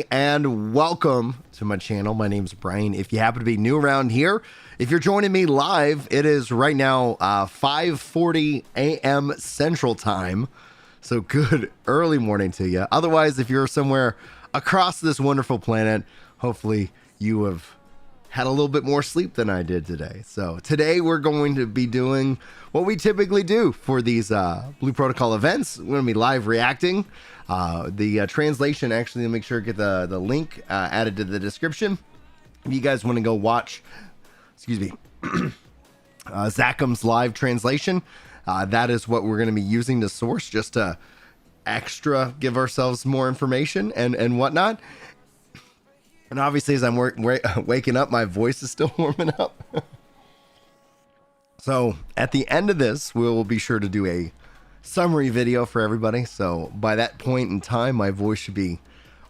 And welcome to my channel. My name's Brian. If you happen to be new around here, if you're joining me live, it is right now 5:40 a.m. Central Time. So good early morning to you. Otherwise, if you're somewhere across this wonderful planet, hopefully you have had a little bit more sleep than I did today. So today we're going to be doing what we typically do for these Blue Protocol events. We're going to be live reacting. The translation, actually, make sure to get the link added to the description. If you guys want to go watch, Zacham's live translation, that is what we're going to be using to source, just to extra give ourselves more information and whatnot. And obviously, as I'm waking up, my voice is still warming up. So at the end of this, we'll be sure to do a summary video for everybody. So by that point in time, my voice should be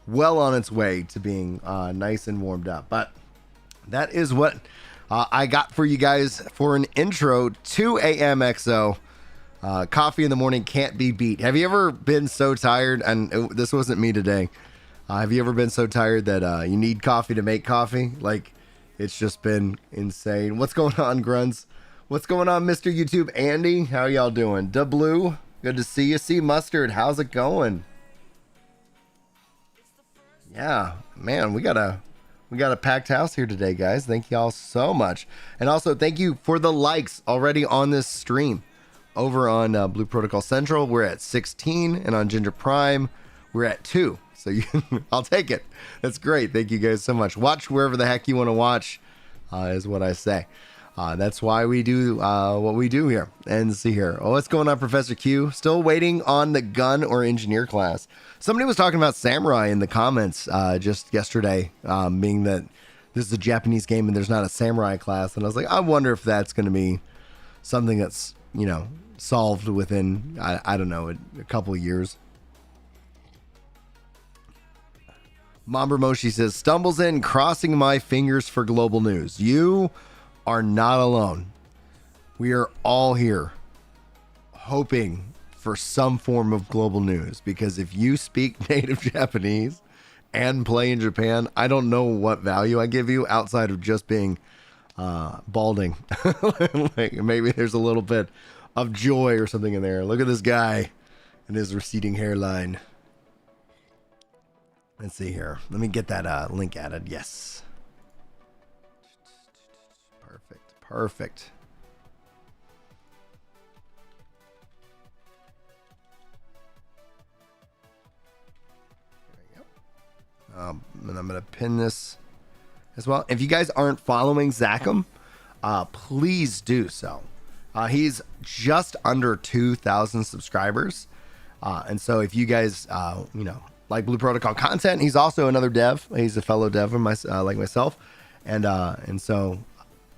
well on its way to being nice and warmed up. But that is what I got for you guys for an intro to AMXO. Coffee in the morning can't be beat. Have you ever been so tired? And this wasn't me today. Have you ever been so tired that you need coffee to make coffee? Like, it's just been insane. What's going on, Gruns? What's going on, Mr. YouTube Andy? How y'all doing? Da Blue, good to see you. See Mustard, how's it going? Yeah, man, we got a packed house here today, guys. Thank y'all so much. And also, thank you for the likes already on this stream. Over on Blue Protocol Central, we're at 16, and on Ginger Prime, we're at 2. So I'll take it. That's great. Thank you guys so much. Watch wherever the heck you want to watch, is what I say. That's why we do what we do here. And see here. Oh, what's going on, Professor Q? Still waiting on the gun or engineer class. Somebody was talking about samurai in the comments just yesterday, being that this is a Japanese game and there's not a samurai class. And I was like, I wonder if that's going to be something that's, you know, solved within, I don't know, a couple of years. Mamba Moshi says, stumbles in, crossing my fingers for global news. You are not alone. We are all here hoping for some form of global news, because if you speak native Japanese and play in Japan, I don't know what value I give you outside of just being balding. Like, maybe there's a little bit of joy or something in there. Look at this guy and his receding hairline. Let's see here. Let me get that link added. Yes. Perfect. There we go. And I'm going to pin this as well. If you guys aren't following Zachem, please do so. He's just under 2,000 subscribers. And so if you guys, like Blue Protocol content, he's also another dev. He's a fellow dev like myself. And so,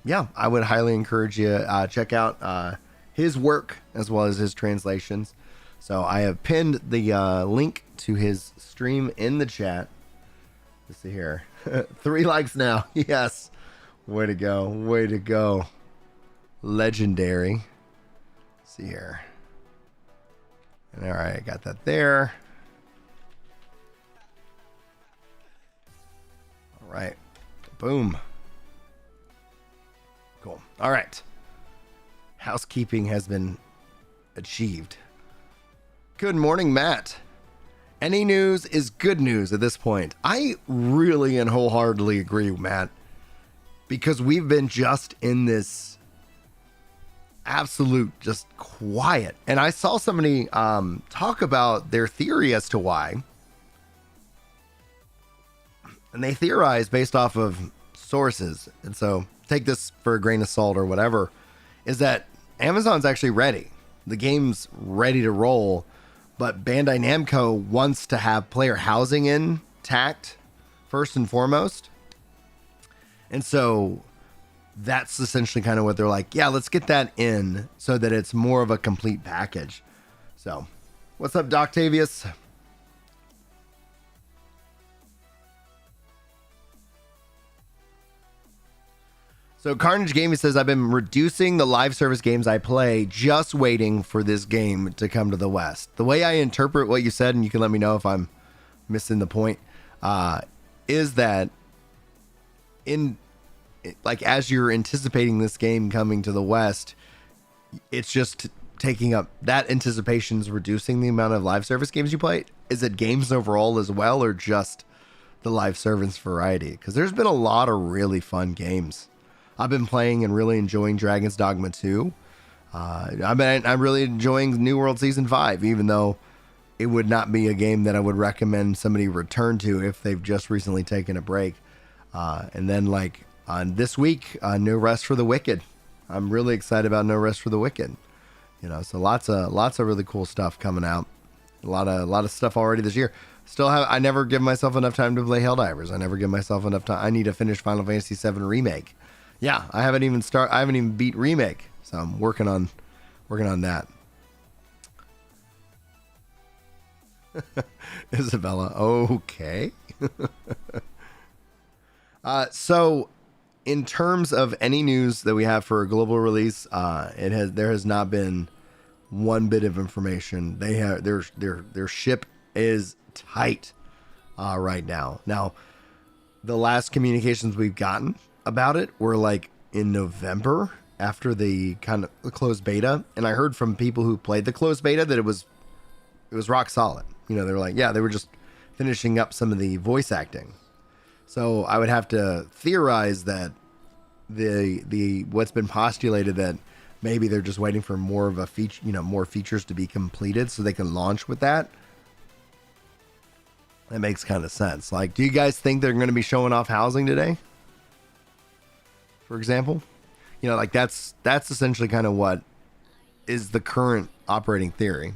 yeah, I would highly encourage you check out his work as well as his translations. So I have pinned the link to his stream in the chat. Let's see here. 3 likes now. Yes. Way to go. Way to go. Legendary. Let's see here. And all right, I got that there. All right. Boom. Cool. All right. Housekeeping has been achieved. Good morning, Matt. Any news is good news at this point. I really and wholeheartedly agree, Matt, because we've been just in this absolute just quiet. And I saw somebody talk about their theory as to why. And they theorize based off of sources. And so take this for a grain of salt or whatever, is that Amazon's actually ready. The game's ready to roll, but Bandai Namco wants to have player housing intact first and foremost. And so that's essentially kind of what they're like, yeah, let's get that in so that it's more of a complete package. So what's up, Doctavius? So Carnage Gaming says, I've been reducing the live service games I play, just waiting for this game to come to the West. The way I interpret what you said, and you can let me know if I'm missing the point, is that in like as you're anticipating this game coming to the West, it's just taking up that anticipation is reducing the amount of live service games you play. Is it games overall as well, or just the live service variety? Because there's been a lot of really fun games I've been playing and really enjoying. Dragon's Dogma 2. I'm really enjoying New World Season 5, even though it would not be a game that I would recommend somebody return to if they've just recently taken a break. And then like on this week, No Rest for the Wicked. I'm really excited about No Rest for the Wicked. You know, so lots of really cool stuff coming out. A lot of stuff already this year. I never give myself enough time to play Helldivers. I never give myself enough time. I need to finish Final Fantasy VII Remake. Yeah, I haven't even beat Remake. So I'm working on that. Isabella, okay. So in terms of any news that we have for a global release, there has not been one bit of information. They have their ship is tight right now. Now, the last communications we've gotten about it were like in November after the kind of the closed beta, and I heard from people who played the closed beta that it was rock solid. You know, they were like, yeah, they were just finishing up some of the voice acting. So I would have to theorize that the what's been postulated that maybe they're just waiting for more of a feature, more features to be completed so they can launch with that. That makes kind of sense. Like, do you guys think they're going to be showing off housing today? For example, like that's essentially kind of what is the current operating theory.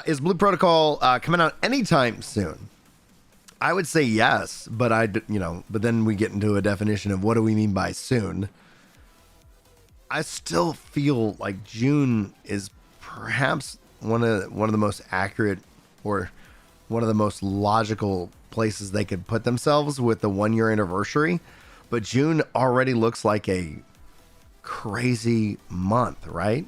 Is Blue Protocol coming out anytime soon? I would say yes, but but then we get into a definition of what do we mean by soon. I still feel like June is perhaps one of the most accurate or one of the most logical places they could put themselves with the 1 year anniversary. But June already looks like a crazy month, right?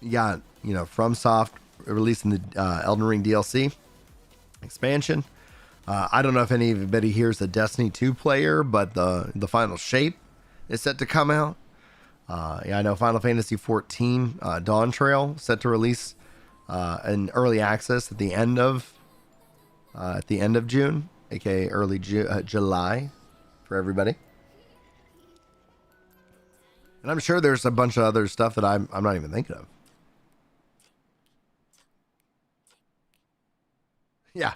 You got, FromSoft releasing the Elden Ring DLC expansion. I don't know if anybody here is a Destiny 2 player, but the final shape is set to come out. I know Final Fantasy 14 Dawn Trail set to release in early access at the end of June, aka early July for everybody. And I'm sure there's a bunch of other stuff that I'm not even thinking of. Yeah,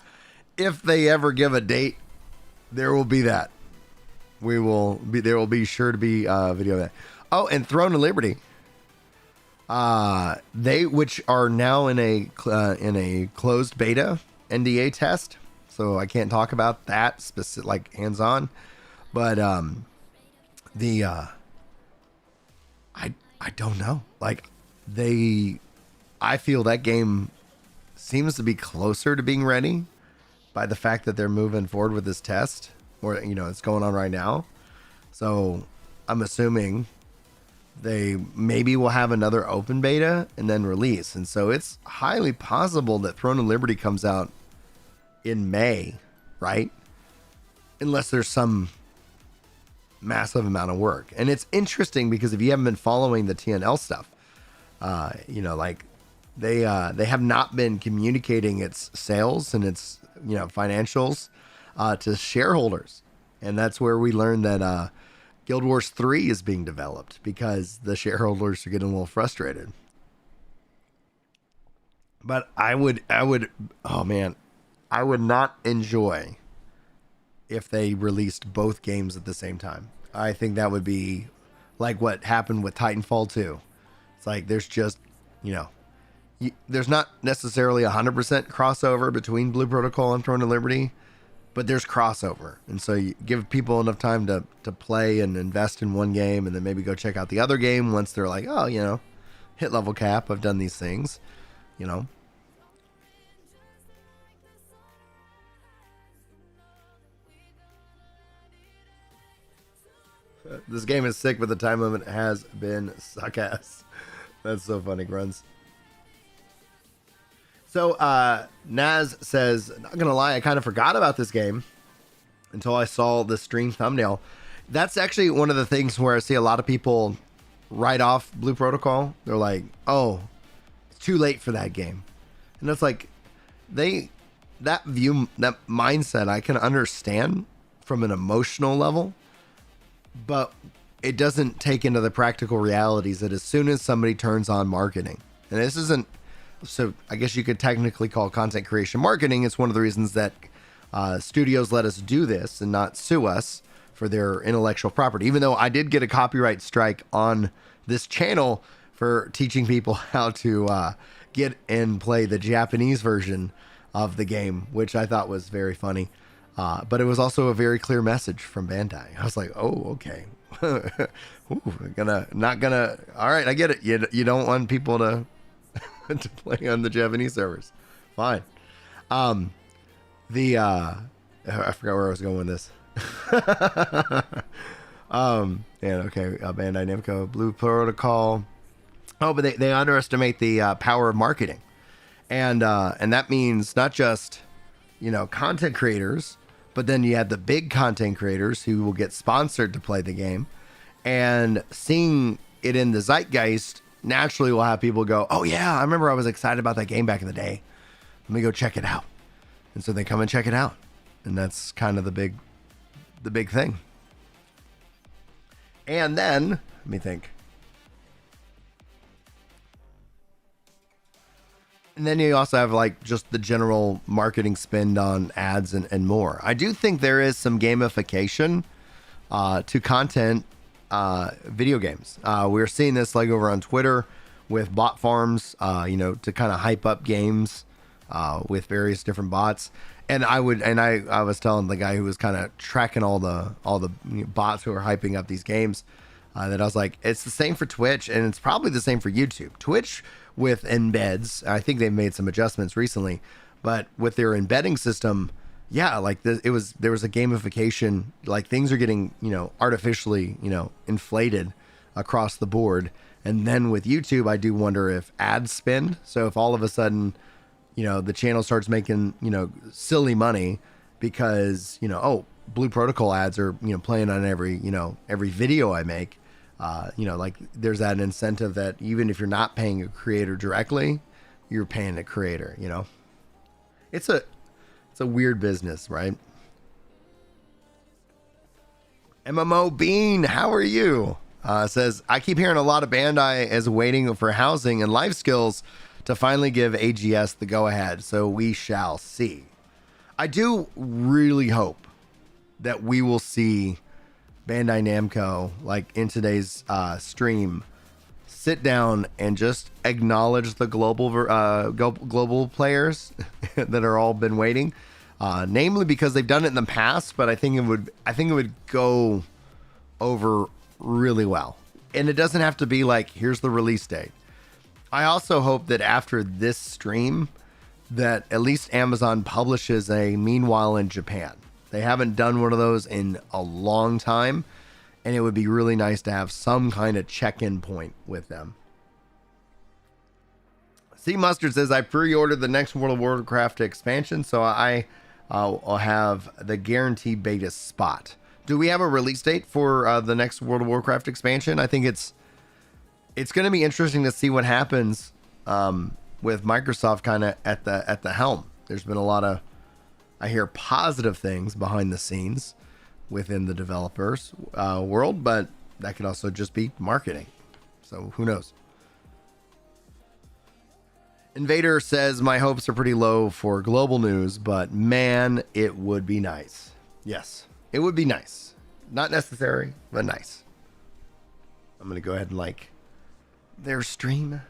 if they ever give a date, there will be that. There will be sure to be a video of that. Oh, and Throne of Liberty. Which are now in a closed beta NDA test, so I can't talk about that specific, like hands on. But I don't know. Like I feel that game seems to be closer to being ready by the fact that they're moving forward with this test, or it's going on right now. So I'm assuming they maybe will have another open beta and then release. And so it's highly possible that Throne of Liberty comes out in May, right? Unless there's some massive amount of work. And it's interesting because if you haven't been following the TNL stuff, like they have not been communicating its sales and its financials to shareholders. And that's where we learned that Guild Wars 3 is being developed because the shareholders are getting a little frustrated. But I would not enjoy if they released both games at the same time. I think that would be like what happened with Titanfall 2. It's like there's just, there's not necessarily 100% crossover between Blue Protocol and Throne of Liberty, but there's crossover. And so you give people enough time to play and invest in one game and then maybe go check out the other game once they're like, oh, hit level cap. I've done these things, This game is sick, but the time limit has been suck ass. That's so funny, Grunts. So Naz says, not gonna lie, I kind of forgot about this game until I saw the stream thumbnail. That's actually one of the things where I see a lot of people write off Blue Protocol. They're like, oh, it's too late for that game. And it's like, that mindset I can understand from an emotional level, but it doesn't take into the practical realities that as soon as somebody turns on marketing, and this isn't, so I guess you could technically call content creation marketing. It's one of the reasons that studios let us do this and not sue us for their intellectual property, even though I did get a copyright strike on this channel for teaching people how to get and play the Japanese version of the game, which I thought was very funny. But it was also a very clear message from Bandai. I was like, oh, okay. Ooh, all right, I get it. You don't want people to to play on the Japanese servers. Fine. I forgot where I was going with this. Okay. Bandai Namco, Blue Protocol. Oh, but they underestimate the power of marketing. And that means not just, content creators, but then you have the big content creators who will get sponsored to play the game, and seeing it in the zeitgeist naturally will have people go, oh yeah, I remember I was excited about that game back in the day. Let me go check it out. And so they come and check it out. And that's kind of the big thing. And then, let me think. And then you also have like just the general marketing spend on ads and more. I do think there is some gamification to content video games. We're seeing this like over on Twitter with bot farms, to kind of hype up games with various different bots. And I was telling the guy who was kind of tracking all the bots who are hyping up these games that I was like, it's the same for Twitch, and it's probably the same for YouTube. Twitch with embeds, I think they've made some adjustments recently, but with their embedding system, yeah, like there was a gamification, like things are getting, artificially, inflated across the board. And then with YouTube, I do wonder if ads spend. So if all of a sudden, the channel starts making, silly money because, Blue Protocol ads are, playing on every video I make, like there's that incentive that even if you're not paying a creator directly, you're paying a creator, It's a weird business, right? MMO Bean, how are you? Says, I keep hearing a lot of Bandai is waiting for housing and life skills to finally give AGS the go-ahead, so we shall see. I do really hope that we will see Bandai Namco, like in today's stream, sit down and just acknowledge the global players that are all been waiting, namely because they've done it in the past, but I think it would go over really well. And it doesn't have to be like, here's the release date. I also hope that after this stream that at least Amazon publishes a Meanwhile in Japan. They haven't done one of those in a long time, and it would be really nice to have some kind of check-in point with them. C Mustard says, I pre-ordered the next World of Warcraft expansion, so I'll have the guaranteed beta spot. Do we have a release date for the next World of Warcraft expansion? I think it's going to be interesting to see what happens with Microsoft kind of at the helm. There's been a lot of, I hear, positive things behind the scenes within the developers world, but that could also just be marketing. So who knows? Invader says, my hopes are pretty low for global news, but man, it would be nice. Yes, it would be nice. Not necessary, but nice. I'm going to go ahead and like their stream.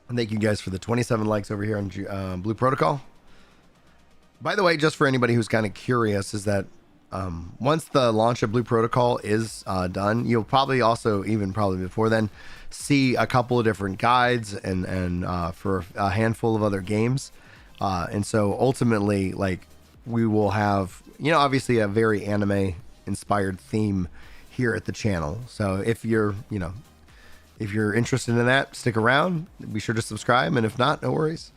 And thank you guys for the 27 likes over here on Blue Protocol. By the way, just for anybody who's kind of curious, is that once the launch of Blue Protocol is done, you'll probably also, even probably before then, see a couple of different guides and for a handful of other games. And so ultimately, like, we will have, obviously a very anime inspired theme here at the channel. So if you're, if you're interested in that, stick around. Be sure to subscribe, and if not, no worries.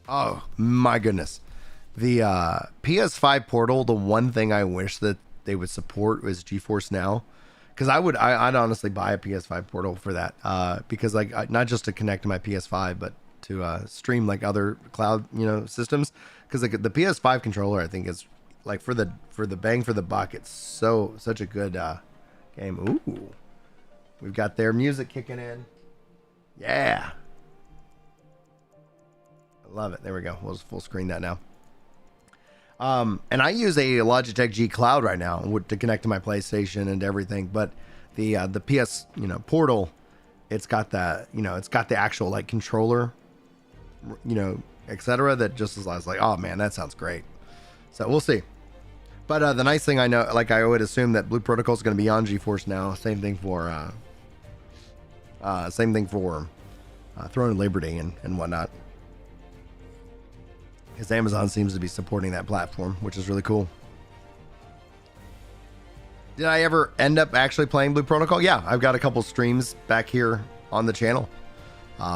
Oh my goodness. The PS5 Portal, the one thing I wish that they would support was GeForce Now. Because I'd honestly buy a PS5 Portal for that. Because like not just to connect to my PS5, but to stream like other cloud systems. Because like the PS5 controller, I think is like for the bang for the buck. It's such a good game. Ooh, we've got their music kicking in. Yeah, I love it. There we go. We'll just full screen that now. And I use a Logitech G Cloud right now to connect to my PlayStation and everything. But the PS Portal, it's got the actual like controller, etc. That just is, I was like, oh man, that sounds great. So we'll see. But the nice thing, I know, like I would assume that Blue Protocol is going to be on GeForce Now. Same thing for Throne of Liberty and whatnot. Because Amazon seems to be supporting that platform, which is really cool. Did I ever end up actually playing Blue Protocol? Yeah, I've got a couple streams back here on the channel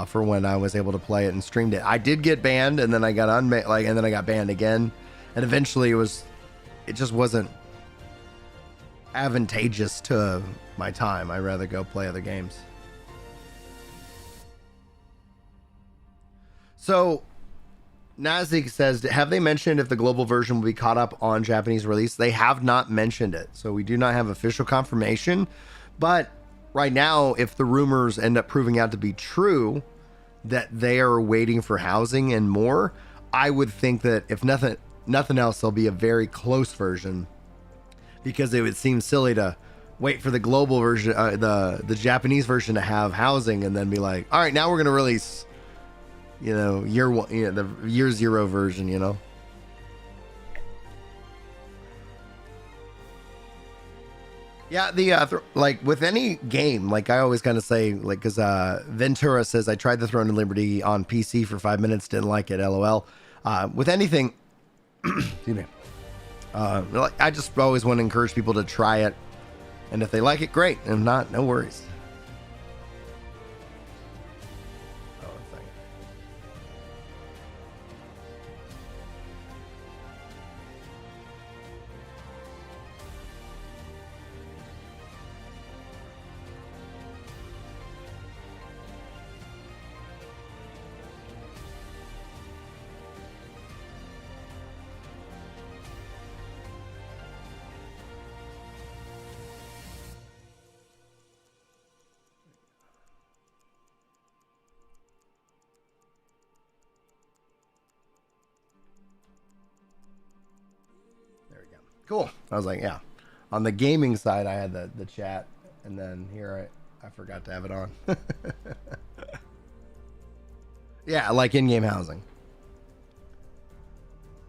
for when I was able to play it and streamed it. I did get banned, and then I got and then I got banned again, and eventually it just wasn't advantageous to my time. I'd rather go play other games. So Nazik says, have they mentioned if the global version will be caught up on Japanese release? They have not mentioned it, so we do not have official confirmation. But right now, if the rumors end up proving out to be true, that they are waiting for housing and more, I would think that if nothing else, there'll be a very close version, because it would seem silly to wait for the global version, the Japanese version, to have housing and then be like, all right, now we're going to release year one, the year zero version, Yeah, like with any game, like I always kind of say, like, because Ventura says, I tried the Throne of Liberty on PC for 5 minutes, didn't like it, LOL. With anything, excuse me, like, I just always want to encourage people to try it, and if they like it, great, and if not, no worries. Cool. I was like, yeah. On the gaming side, I had the chat, and then here I forgot to have it on. Yeah, like in-game housing.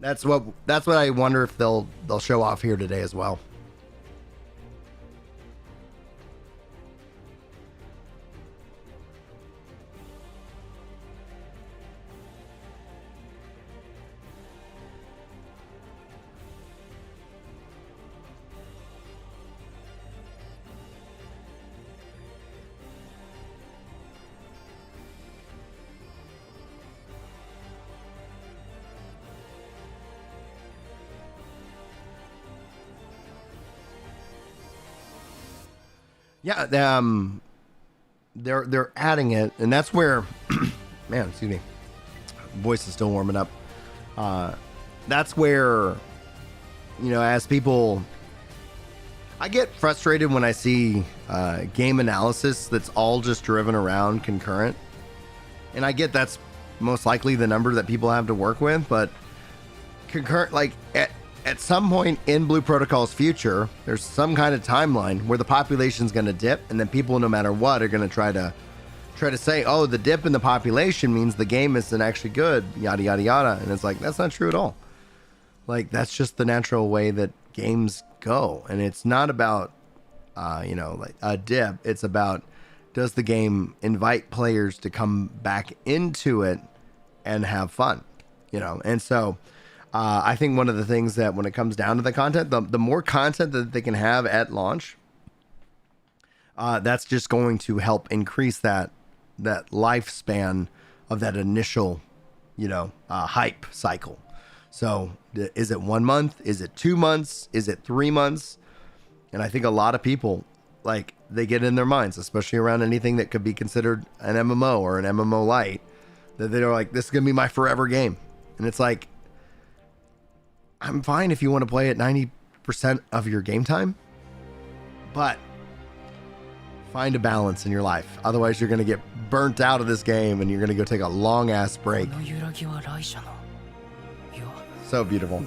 That's what I wonder if they'll show off here today as well. Yeah, they're adding it, and that's where, man, excuse me, voice is still warming up. That's where, as people, I get frustrated when I see game analysis that's all just driven around concurrent, and I get that's most likely the number that people have to work with, but concurrent, like at some point in Blue Protocol's future, there's some kind of timeline where the population's going to dip, and then people, no matter what, are going to try to say, oh, the dip in the population means the game isn't actually good, yada, yada, yada. And it's like, that's not true at all. Like, that's just the natural way that games go. And it's not about, like a dip. It's about, does the game invite players to come back into it and have fun, And so I think one of the things that when it comes down to the content, the more content that they can have at launch, that's just going to help increase that lifespan of that initial, hype cycle. So is it 1 month? Is it 2 months? Is it 3 months? And I think a lot of people, like, they get in their minds, especially around anything that could be considered an MMO or an MMO light, that they're like, this is going to be my forever game. And it's like, I'm fine if you want to play it 90% of your game time, but find a balance in your life. Otherwise, you're going to get burnt out of this game and you're going to go take a long ass break. So beautiful.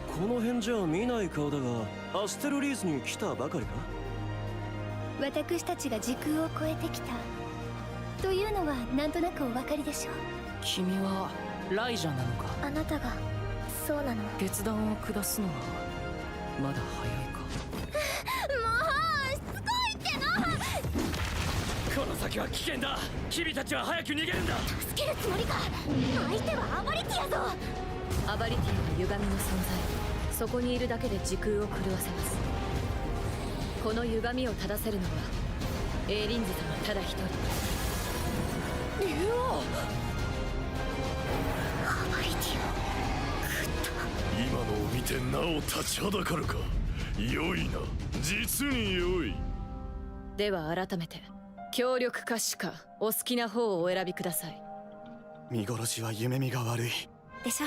この辺じゃ見ない顔だが、アステルリースに来たばかりか？私たちが時空を超えてきたというのはなんとなくお分かりでしょう。君はライジャなのか？あなたがそうなの？決断を下すのはまだ早いか。もうしつこいっての。この先は危険だ。君たちは早く逃げるんだ。助けるつもりか。相手はアバリティやぞ。アバリティの歪みの存在、そこにいるだけで時空を狂わせます。この歪みを正せるのはエーリンズ様ただ一人。竜王。アバリティを食った。今のを見てなお立ちはだかるか。良いな、実に良い。では改めて協力か死かお好きな方をお選びください。見殺しは夢見が悪いでしょ。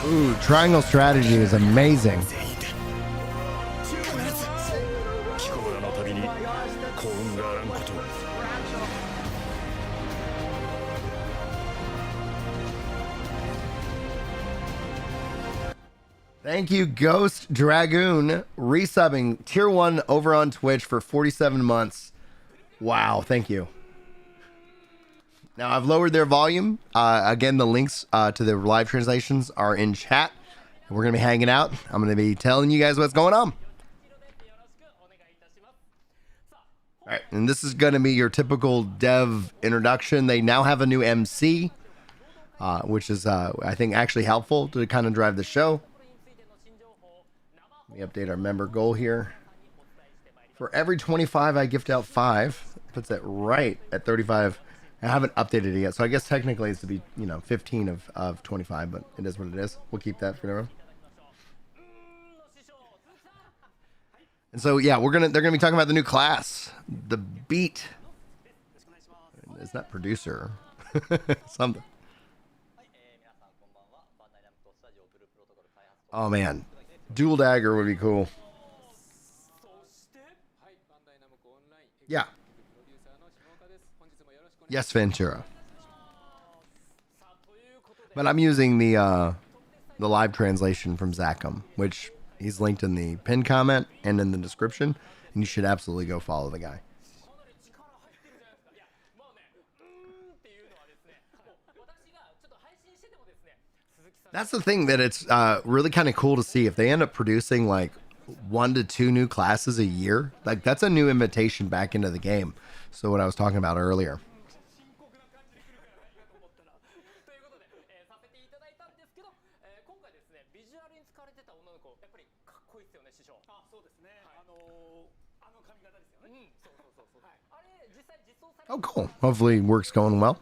Ooh, triangle strategy is amazing. Thank you, Ghost Dragoon, resubbing tier 1 over on Twitch for 47 months. Wow, thank you. Now, I've lowered their volume. Again, the links to the live translations are in chat. We're going to be hanging out. I'm going to be telling you guys what's going on. All right, and this is going to be your typical dev introduction. They now have a new MC, which is, I think, actually helpful to kind of drive the show. Let me update our member goal here. For every 25, I gift out 5. Puts it right at 35. I haven't updated it yet, so I guess technically it's to be, 15 of 25, but it is what it is. We'll keep that for now. And so, yeah, they're gonna be talking about the new class, the Beat. It's not producer, something. Oh man, dual dagger would be cool. Yeah. Yes, Ventura. But I'm using the live translation from Zachem, which he's linked in the pinned comment and in the description, and you should absolutely go follow the guy. That's the thing that it's really kind of cool to see if they end up producing like 1 to 2 new classes a year. Like that's a new invitation back into the game. So what I was talking about earlier. Oh, cool. Hopefully work's going well.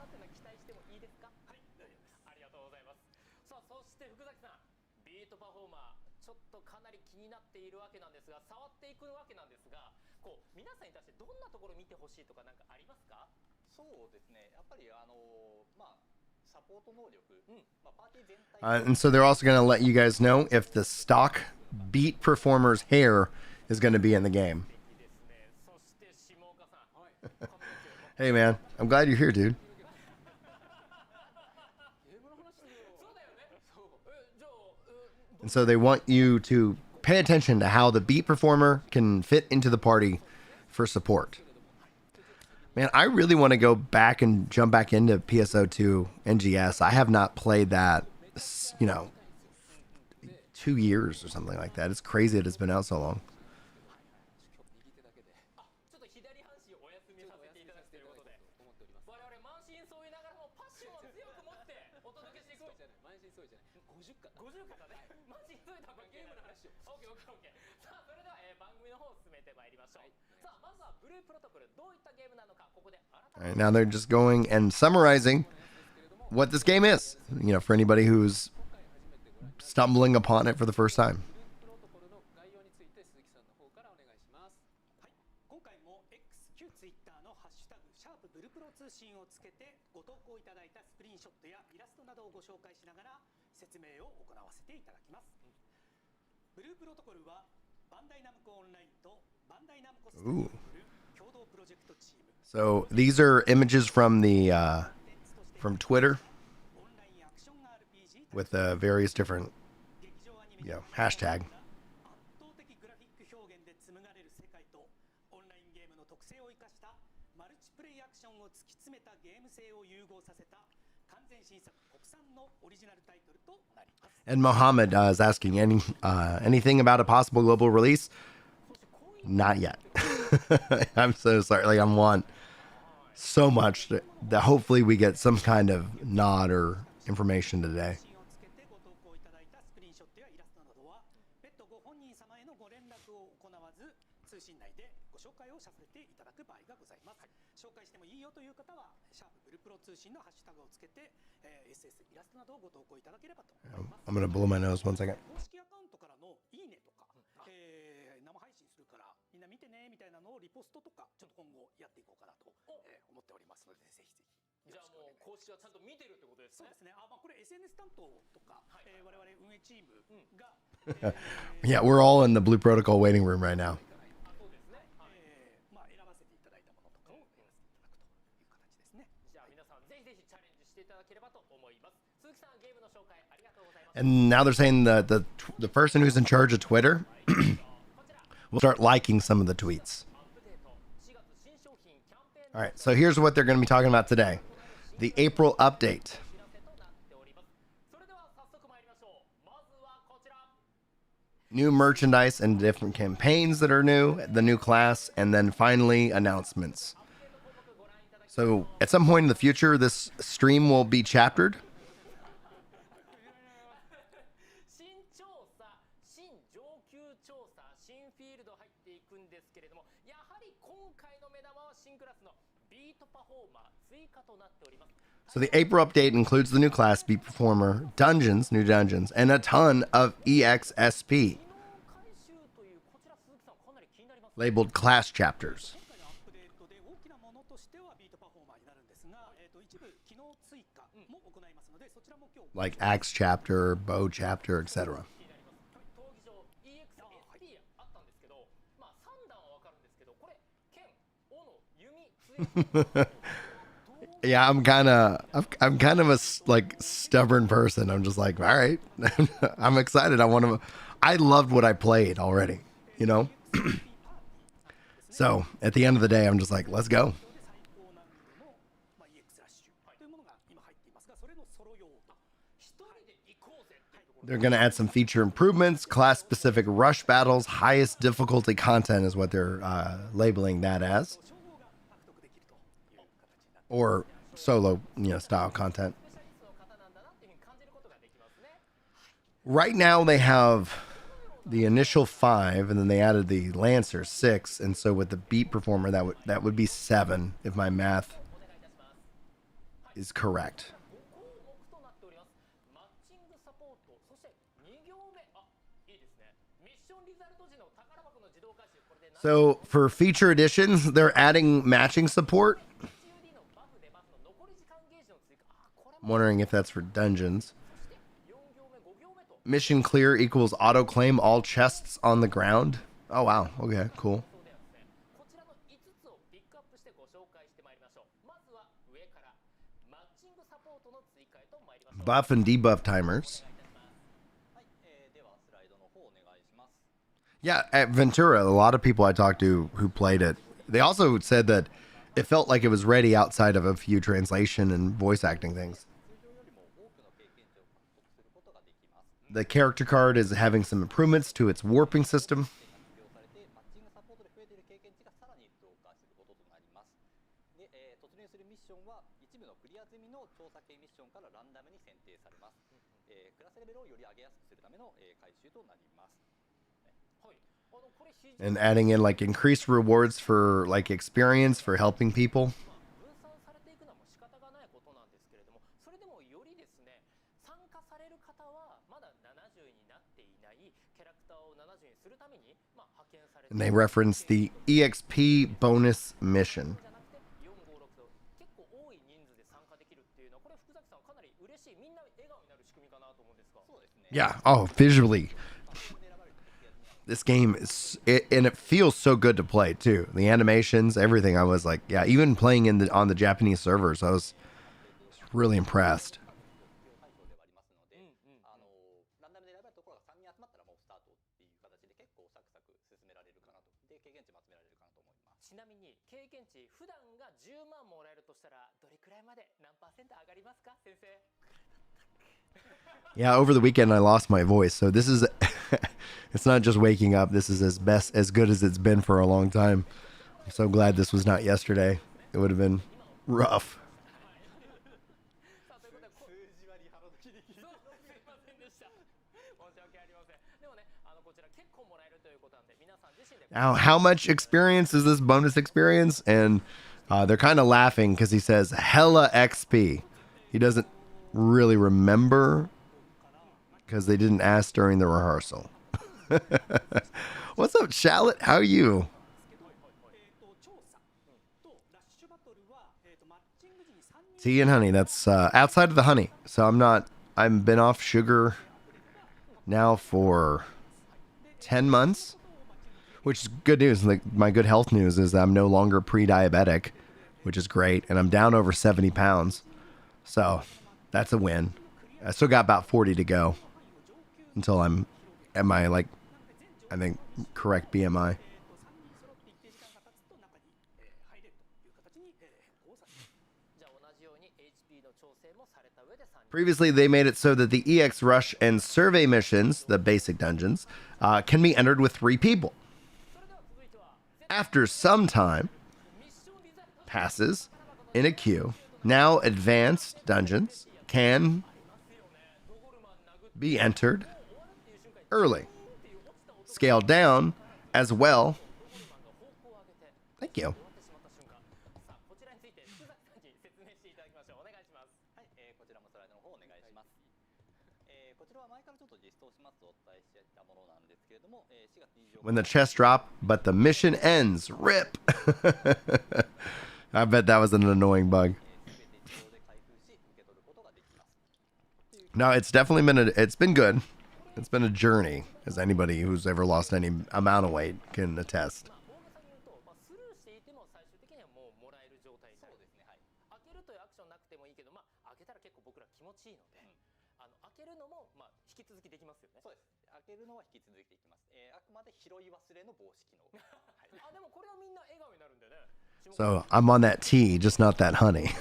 And so they're also going to let you guys know if the stock Beat performer's hair is going to be in the game. Hey man, I'm glad you're here, dude. And so they want you to pay attention to how the beat performer can fit into the party for support. Man, I really want to go back and jump back into PSO2 NGS. I have not played that, 2 years or something like that. It's crazy that it's been out so long. All right, now they're just going and summarizing what this game is, for anybody who's stumbling upon it for the first time. Ooh. So these are images from the from Twitter with various different hashtag. And Mohammed is asking anything about a possible global release. Not yet. I'm so sorry. Like, I want so much that hopefully we get some kind of nod or information today. I'm going to blow my nose 1 second. Yeah, we're all in the Blue Protocol waiting room right now. And now they're saying the person who's in charge of Twitter will start liking some of the tweets. All right, so here's what they're going to be talking about today. The April update. New merchandise and different campaigns that are new, the new class, and then finally announcements. So at some point in the future, this stream will be chaptered. So the April update includes the new class, Beat Performer, dungeons, new dungeons, and a ton of EXSP, labeled class chapters. Like Axe chapter, Bow chapter, etc. Yeah, I'm kind of a stubborn person. I'm just like, all right, I'm excited. I loved what I played already, So at the end of the day, I'm just like, let's go. They're going to add some feature improvements, class-specific rush battles, highest difficulty content is what they're labeling that as. Or solo, style content. Right now they have the initial 5, and then they added the Lancer 6, and so with the Beat Performer, that would be 7 if my math is correct. So for feature editions, they're adding matching support. I'm wondering if that's for dungeons. Mission clear equals auto claim all chests on the ground. Oh wow, okay, cool. Buff and debuff timers. Yeah, at Ventura, a lot of people I talked to who played it, they also said that it felt like it was ready outside of a few translation and voice acting things. The character card is having some improvements to its warping system. And adding in like increased rewards for like experience for helping people. And they reference the EXP bonus mission. Yeah. Oh, visually. This game is, and it feels so good to play too. The animations, everything. I was like, yeah. Even playing on the Japanese servers, I was really impressed. Yeah, over the weekend I lost my voice, so this is it's not just waking up. This is as good as it's been for a long time. I'm so glad this was not yesterday. It would have been rough. Now, how much experience is this bonus experience? And they're kind of laughing because he says hella XP. He doesn't really remember because they didn't ask during the rehearsal. What's up, Shallot? How are you? Tea and honey. That's outside of the honey. So I've been off sugar now for 10 months, which is good news. Like, my good health news is that I'm no longer pre-diabetic, which is great. And I'm down over 70 pounds. So that's a win. I still got about 40 to go until I'm at my, like, I think, correct BMI. Previously, they made it so that the EX Rush and Survey missions, the basic dungeons, can be entered with 3 people. After some time passes in a queue, now advanced dungeons can be entered early. Scaled down as well. Thank you. When the chest drop, but the mission ends. RIP. I bet that was an annoying bug. No, it's definitely it's been good. It's been a journey, as anybody who's ever lost any amount of weight can attest. So I'm on that tea, just not that honey.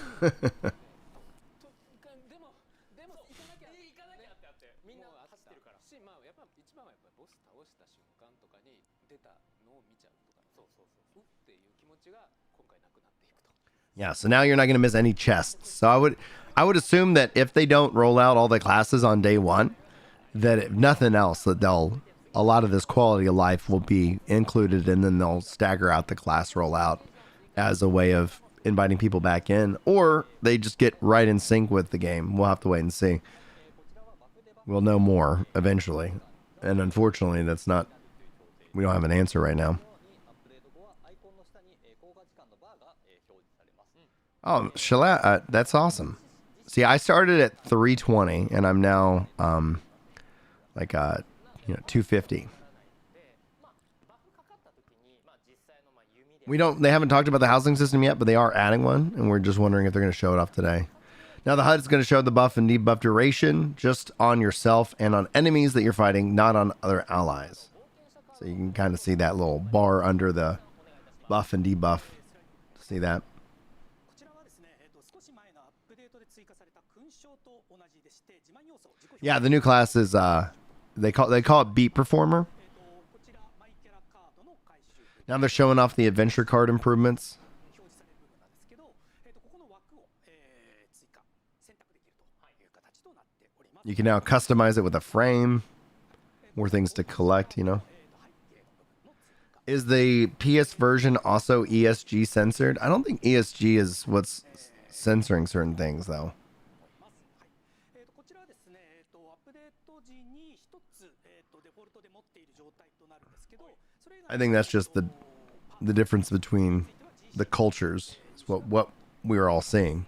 Yeah, so now you're not going to miss any chests. So I would assume that if they don't roll out all the classes on day one, that if nothing else, that a lot of this quality of life will be included, and then they'll stagger out the class rollout as a way of inviting people back in, or they just get right in sync with the game. We'll have to wait and see. We'll know more eventually. And unfortunately, we don't have an answer right now. Oh, that's awesome. See, I started at 320 and I'm now 250. They haven't talked about the housing system yet, but they are adding one, and we're just wondering if they're going to show it off today. Now, the HUD is going to show the buff and debuff duration just on yourself and on enemies that you're fighting, not on other allies. So you can kind of see that little bar under the buff and debuff. See that? Yeah, the new class is they call it Beat Performer. Now they're showing off the adventure card improvements. You can now customize it with a frame, more things to collect, you know. Is the PS version also ESG censored? I don't think ESG is what's censoring certain things, though. I think that's just the difference between the cultures. It's what we are all seeing.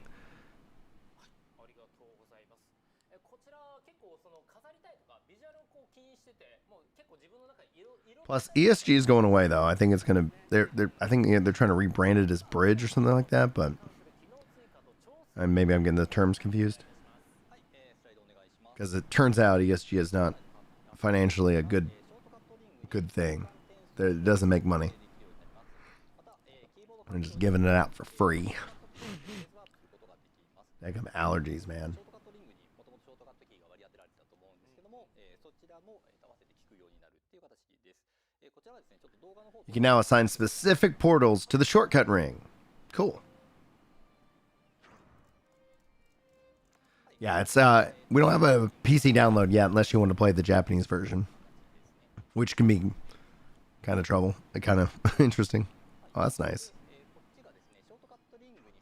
Plus, ESG is going away, though. I think it's gonna. I think they're trying to rebrand it as Bridge or something like that. But maybe I'm getting the terms confused. Because it turns out ESG is not financially a good thing. It doesn't make money. They're just giving it out for free. They got allergies, man. You can now assign specific portals to the shortcut ring. Cool. Yeah, it's we don't have a PC download yet unless you want to play the Japanese version, which can be kind of trouble. Kind of interesting. Oh, that's nice.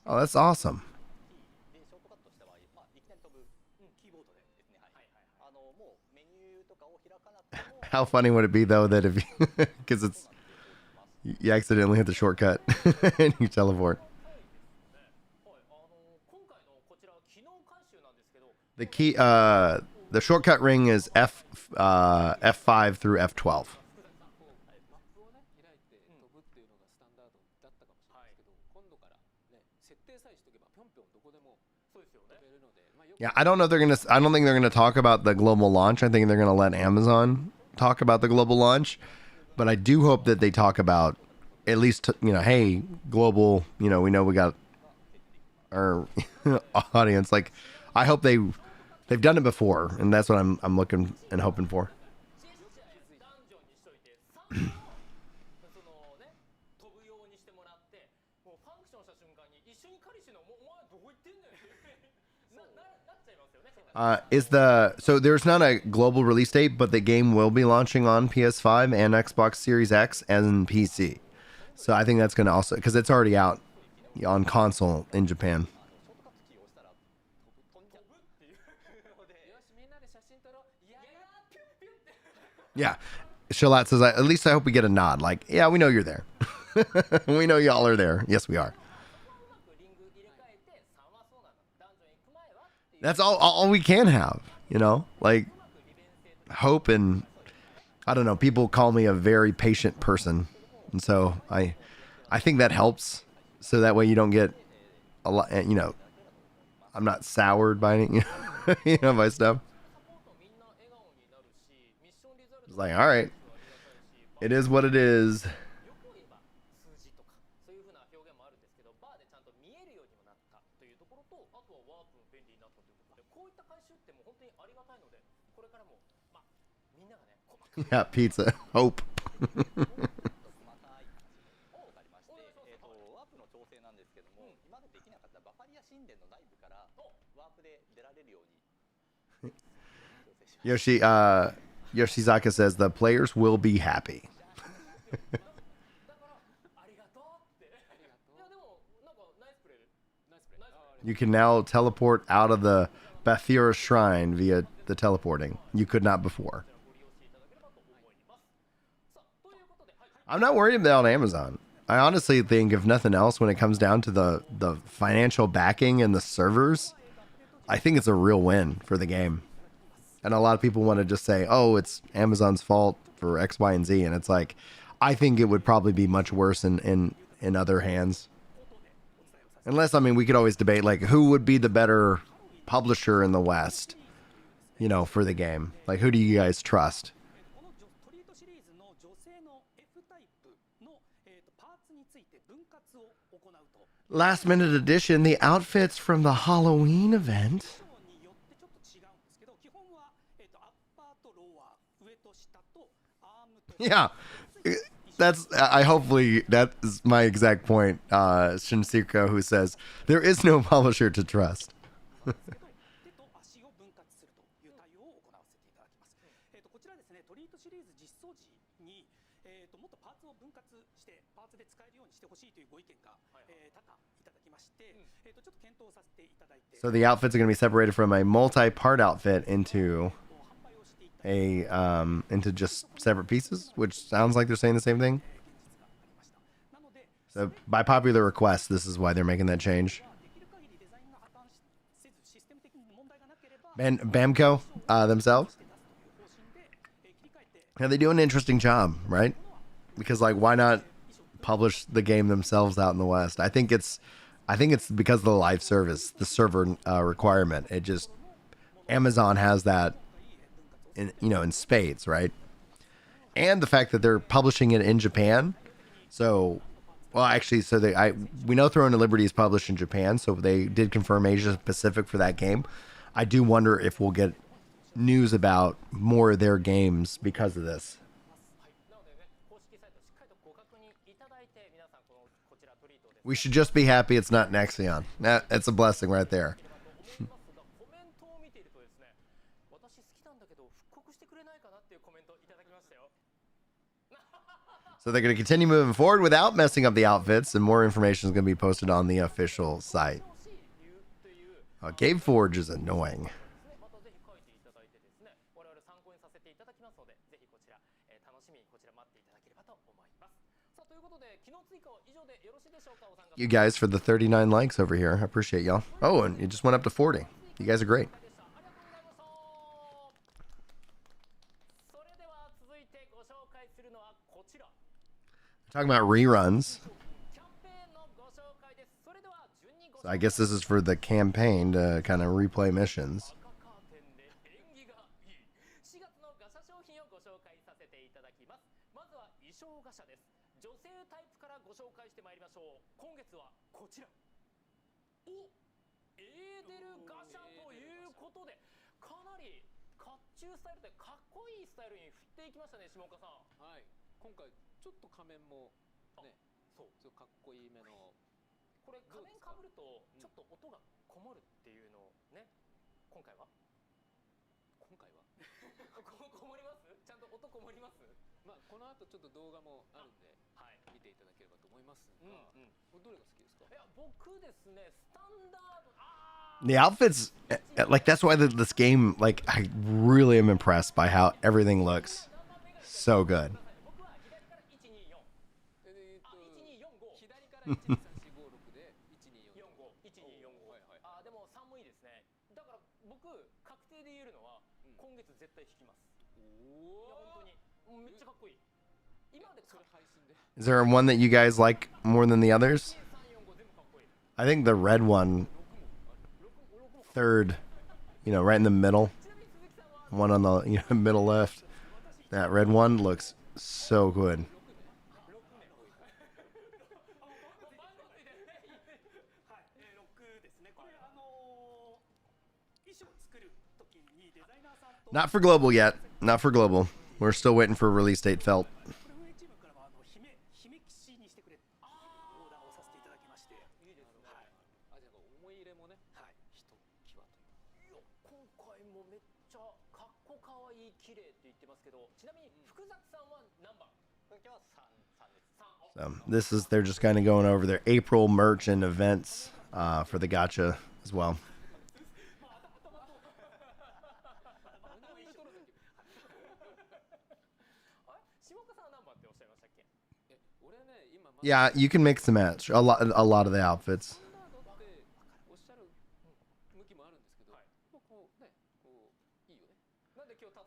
Oh, that's awesome. How funny would it be though that if you, because you accidentally hit the shortcut and you teleport. The key, the shortcut ring is F5 through F12. Yeah, I don't know if they're gonna. I don't think they're gonna talk about the global launch. I think they're gonna let Amazon talk about the global launch. But I do hope that they talk about at least, hey, global. We know we got our audience. Like, I hope they've done it before, and that's what I'm looking and hoping for. So there's not a global release date, but the game will be launching on PS5 and Xbox Series X and PC. So I think that's going to also, because it's already out on console in Japan. Yeah. Shalat says, at least I hope we get a nod. Like, yeah, we know you're there. We know y'all are there. Yes, we are. That's all we can have, like hope. And I don't know, people call me a very patient person. And so I think that helps. So that way you don't get a lot, I'm not soured by anything, by stuff. It's like, all right, it is what it is. Yeah, pizza. Hope. Yoshizaka says the players will be happy. You can now teleport out of the Bathira Shrine via the teleporting. You could not before. I'm not worried about Amazon. I honestly think, if nothing else, when it comes down to the financial backing and the servers, I think it's a real win for the game. And a lot of people want to just say, oh, it's Amazon's fault for X, Y, and Z. And it's like, I think it would probably be much worse in other hands. Unless, we could always debate, like, who would be the better publisher in the West, for the game? Like, who do you guys trust? Last minute edition, the outfits from the Halloween event. Yeah. That is my exact point. Shinseiko, who says there is no publisher to trust. So the outfits are going to be separated from a multi-part outfit into into just separate pieces, which sounds like they're saying the same thing. So by popular request, this is why they're making that change. Bamco themselves. Yeah, they do an interesting job, right? Because like, why not publish the game themselves out in the West? I think it's because of the live service, the server requirement. It just Amazon has that in spades, right? And the fact that they're publishing it in Japan. So, well, actually, we know Throne of Liberty is published in Japan, so they did confirm Asia Pacific for that game. I do wonder if we'll get news about more of their games because of this. We should just be happy it's not Nexion. That's a blessing right there. So they're going to continue moving forward without messing up the outfits, and more information is going to be posted on the official site. Game Forge is annoying. You guys for the 39 likes over here. I appreciate y'all. Oh, and it just went up to 40. You guys are great. Talking about reruns. So I guess this is for the campaign to kind of replay missions. The outfits, like, that's why this game, like, I really am impressed by how everything looks so good. Is there one that you guys like more than the others? I think the red one, third, right in the middle, one on the middle left, that red one looks so good. Not for global yet. Not for global. We're still waiting for a release date, Felt. So they're just kind of going over their April merch and events for the gacha as well. Yeah, you can mix and match a lot of the outfits.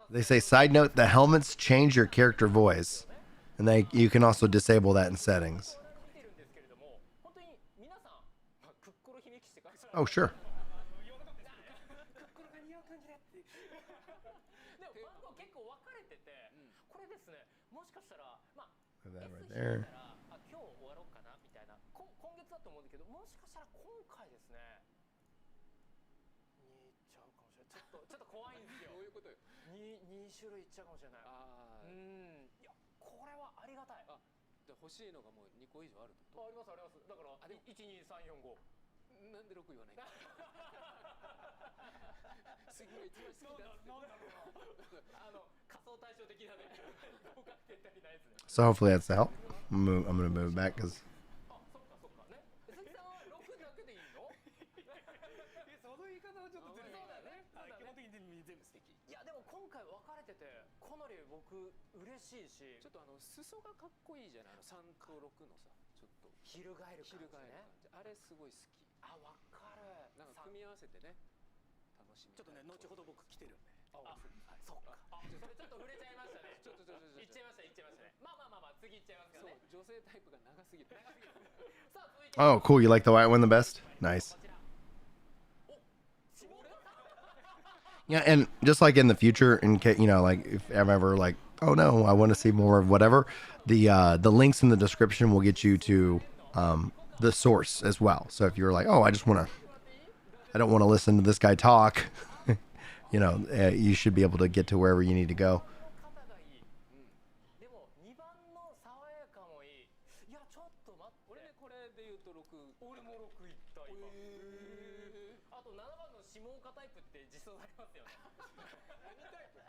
They say, side note, the helmets change your character voice, and you can also disable that in settings. Oh, sure. Put that right there. したら今回ですねにいっちゃうかもしれない。ちょっと怖いんですよ。どういうことよ。2種類いっちゃうかもしれない。いやこれはありがたい。じゃあ欲しいのがもう2個以上あるってこありますあります。だから12345。なんで6言わないか。次が一番好きだって。なんだろうな。仮想対照的なね。合格点足りないですね。 So hopefully that's the help. I'm gonna move back because あ、そっかね。鈴木さんは6だけでいいの？その言い方はちょっとずるい。そうだね。基本的に全部素敵。いやでも今回分かれててかなり僕嬉しいし、ちょっと裾がかっこいいじゃない。3と6のさ、ちょっと翻る感じね。あれすごい好き。あ、分かる。なんか組み合わせてね、楽しみ。ちょっとね、後ほど僕来てるんで。あ、そっか。それちょっと触れちゃいましたね。ちょっといっちゃいましたね。まあ次いっちゃいますからね。女性タイプが長すぎる。さあ続いて。 oh cool, you like the white one the best? Nice. Yeah, and just like in the future, in case like if I'm ever like, oh no, I want to see more of whatever, the links in the description will get you to the source as well. So if you're like, oh, I don't want to listen to this guy talk, you should be able to get to wherever you need to go. でも2番の爽やかもいい。いやちょっと待って。俺ねこれで言うと6。俺も6いった今。あと7番の下岡タイプって実装されますよね。何タイプ？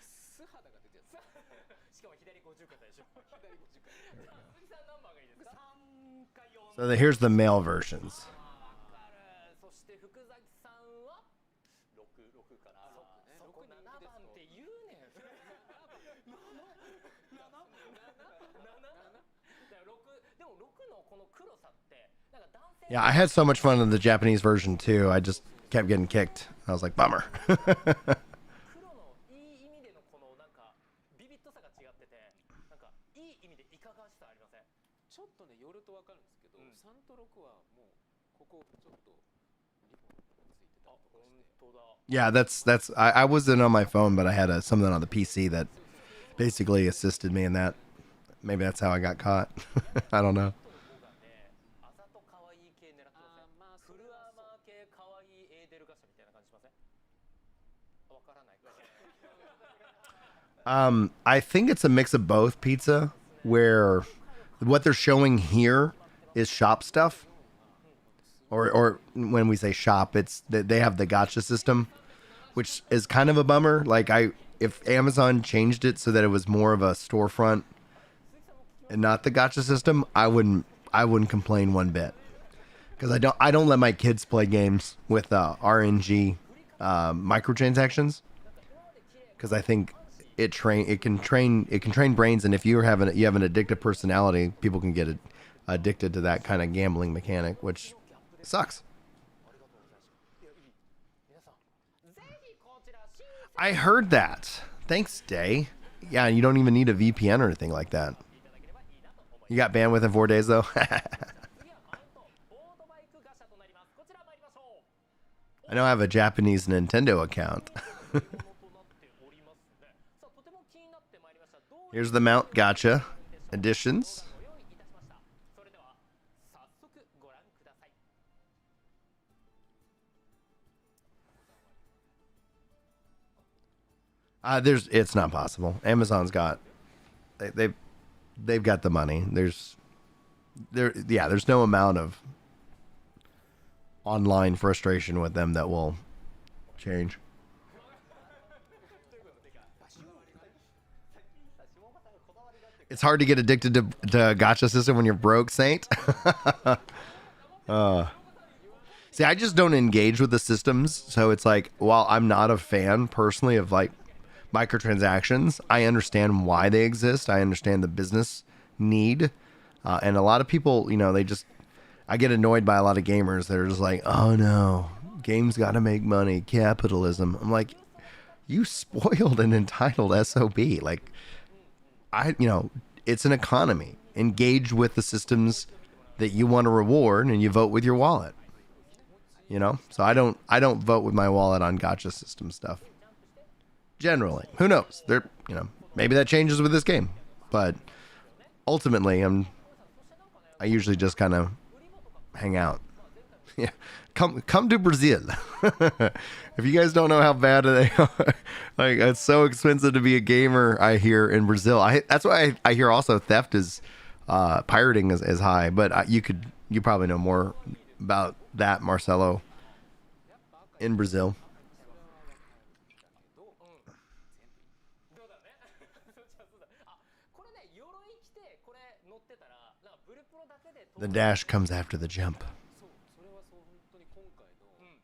素肌が出てる。しかも左50肩でしょ。左50回。じゃあ鈴木さん何番がいいですか？3か4。 So here's the male versions. そして福崎さんは6かな。そこ7番って言うねん。Yeah, I had so much fun in the Japanese version too. I just kept getting kicked. I was like, bummer. 黒のいい意味でのこのなんかビビッドさが違ってて、なんかいい意味でいかがわしさありません？ちょっとね寄るとわかるんですけど、3と6はもうここちょっとリボンついてたりとかして。 Yeah, that's I wasn't on my phone, but I had something on the PC that basically assisted me in that. Maybe that's how I got caught. I don't know. I think it's a mix of both pizza, where what they're showing here is shop stuff. Or when we say shop, it's they have the gacha system, which is kind of a bummer. Like if Amazon changed it so that it was more of a storefront and not the gacha system, I wouldn't complain one bit. Because I don't let my kids play games with RNG microtransactions, because I think it can train brains, and if you have an addictive personality, people can get addicted to that kind of gambling mechanic, which sucks. I heard that. Thanks, Day. Yeah, you don't even need a VPN or anything like that. You got bandwidth in 4 days, though? I know I have a Japanese Nintendo account. Here's the Mount Gacha editions. It's not possible. Amazon's got they've got the money. There's no amount of online frustration with them that will change. It's hard to get addicted to gacha system when you're broke, Saint. See, I just don't engage with the systems, so it's like, while I'm not a fan personally of like microtransactions, I understand why they exist. I understand the business need, and a lot of people, I get annoyed by a lot of gamers that are just like, oh no, games got to make money, capitalism. I'm like, you spoiled and entitled SOB. Like, it's an economy. Engage with the systems that you want to reward, and you vote with your wallet. So I don't vote with my wallet on gacha system stuff. Generally, who knows? Maybe that changes with this game, but ultimately, I usually just kind of hang out. Yeah, come to Brazil. If you guys don't know how bad they are, like it's so expensive to be a gamer. I hear in Brazil. That's why I hear also theft is pirating is high. But you probably know more about that, Marcelo, in Brazil. そうだねそうだあこれね鎧着てこれ乗ってたらなんかブルプロだけで The dash comes after the jump. そうそれはそう本当に今回の、ね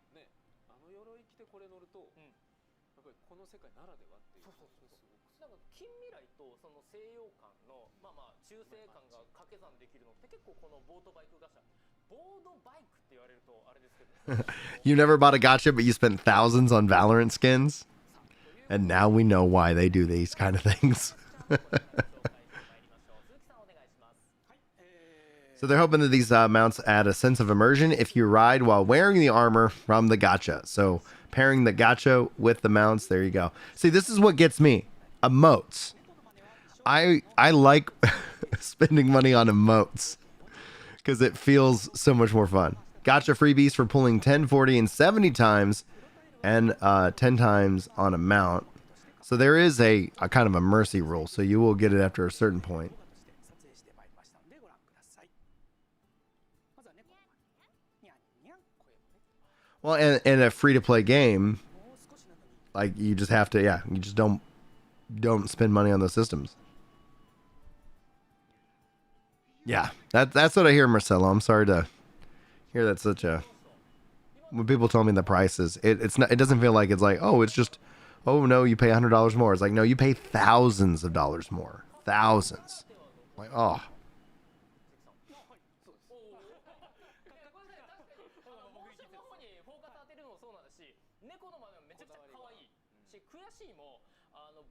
あの鎧着てこれ乗ると、やっぱりこの世界ならではっていうそうなんか近未来とその西洋感のまあ中世感が掛け算できるのって結構このボートバイクガチャボードバイクって言われるとあれですけど You never bought a gacha, but you spent thousands on Valorant skins, and now we know why they do these kind of things. So they're hoping that these mounts add a sense of immersion if you ride while wearing the armor from the gacha. So pairing the gacha with the mounts, there you go. See, this is what gets me. Emotes. I like spending money on emotes because it feels so much more fun. Gacha freebies for pulling 10, 40, and 70 times and 10 times on a mount. So there is a kind of a mercy rule. So you will get it after a certain point. Well, and a free-to-play game, like you just have to, you just don't spend money on those systems. Yeah, that's what I hear, Marcelo. I'm sorry to hear that such a. When people tell me the prices, it's not. It doesn't feel like it's like, oh, it's just, oh no, you pay $100 more. It's like, no, you pay thousands of dollars more, thousands. Like, oh.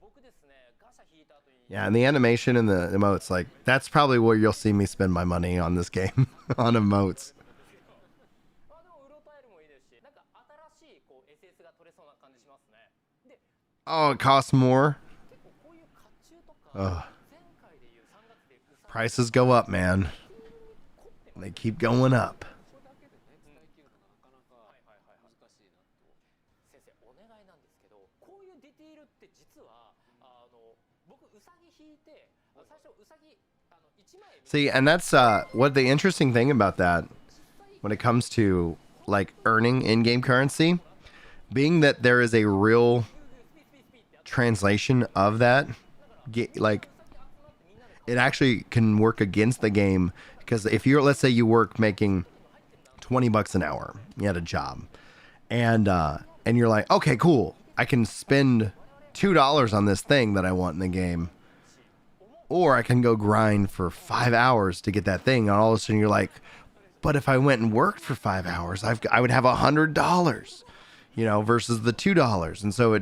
僕ですね、ガシャ引いた後に Yeah, and the animation and the emotes, like, that's probably where you'll see me spend my money on this game, on emotes. Oh, it costs more? Ugh. Prices go up, man. They keep going up. 先生お願いなんですけど、こういうディティールって実は僕ウサギ引いて最初ウサギ1枚 See, and that's what the interesting thing about that when it comes to like earning in-game currency, being that there is a real translation of that, like it actually can work against the game because if you're, let's say you work making $20 an hour, you had a job, and you're like, okay, cool, I can spend $2 on this thing that I want in the game, or I can go grind for 5 hours to get that thing, and all of a sudden you're like, but if I went and worked for 5 hours, I would have $100, you know, versus the $2, and so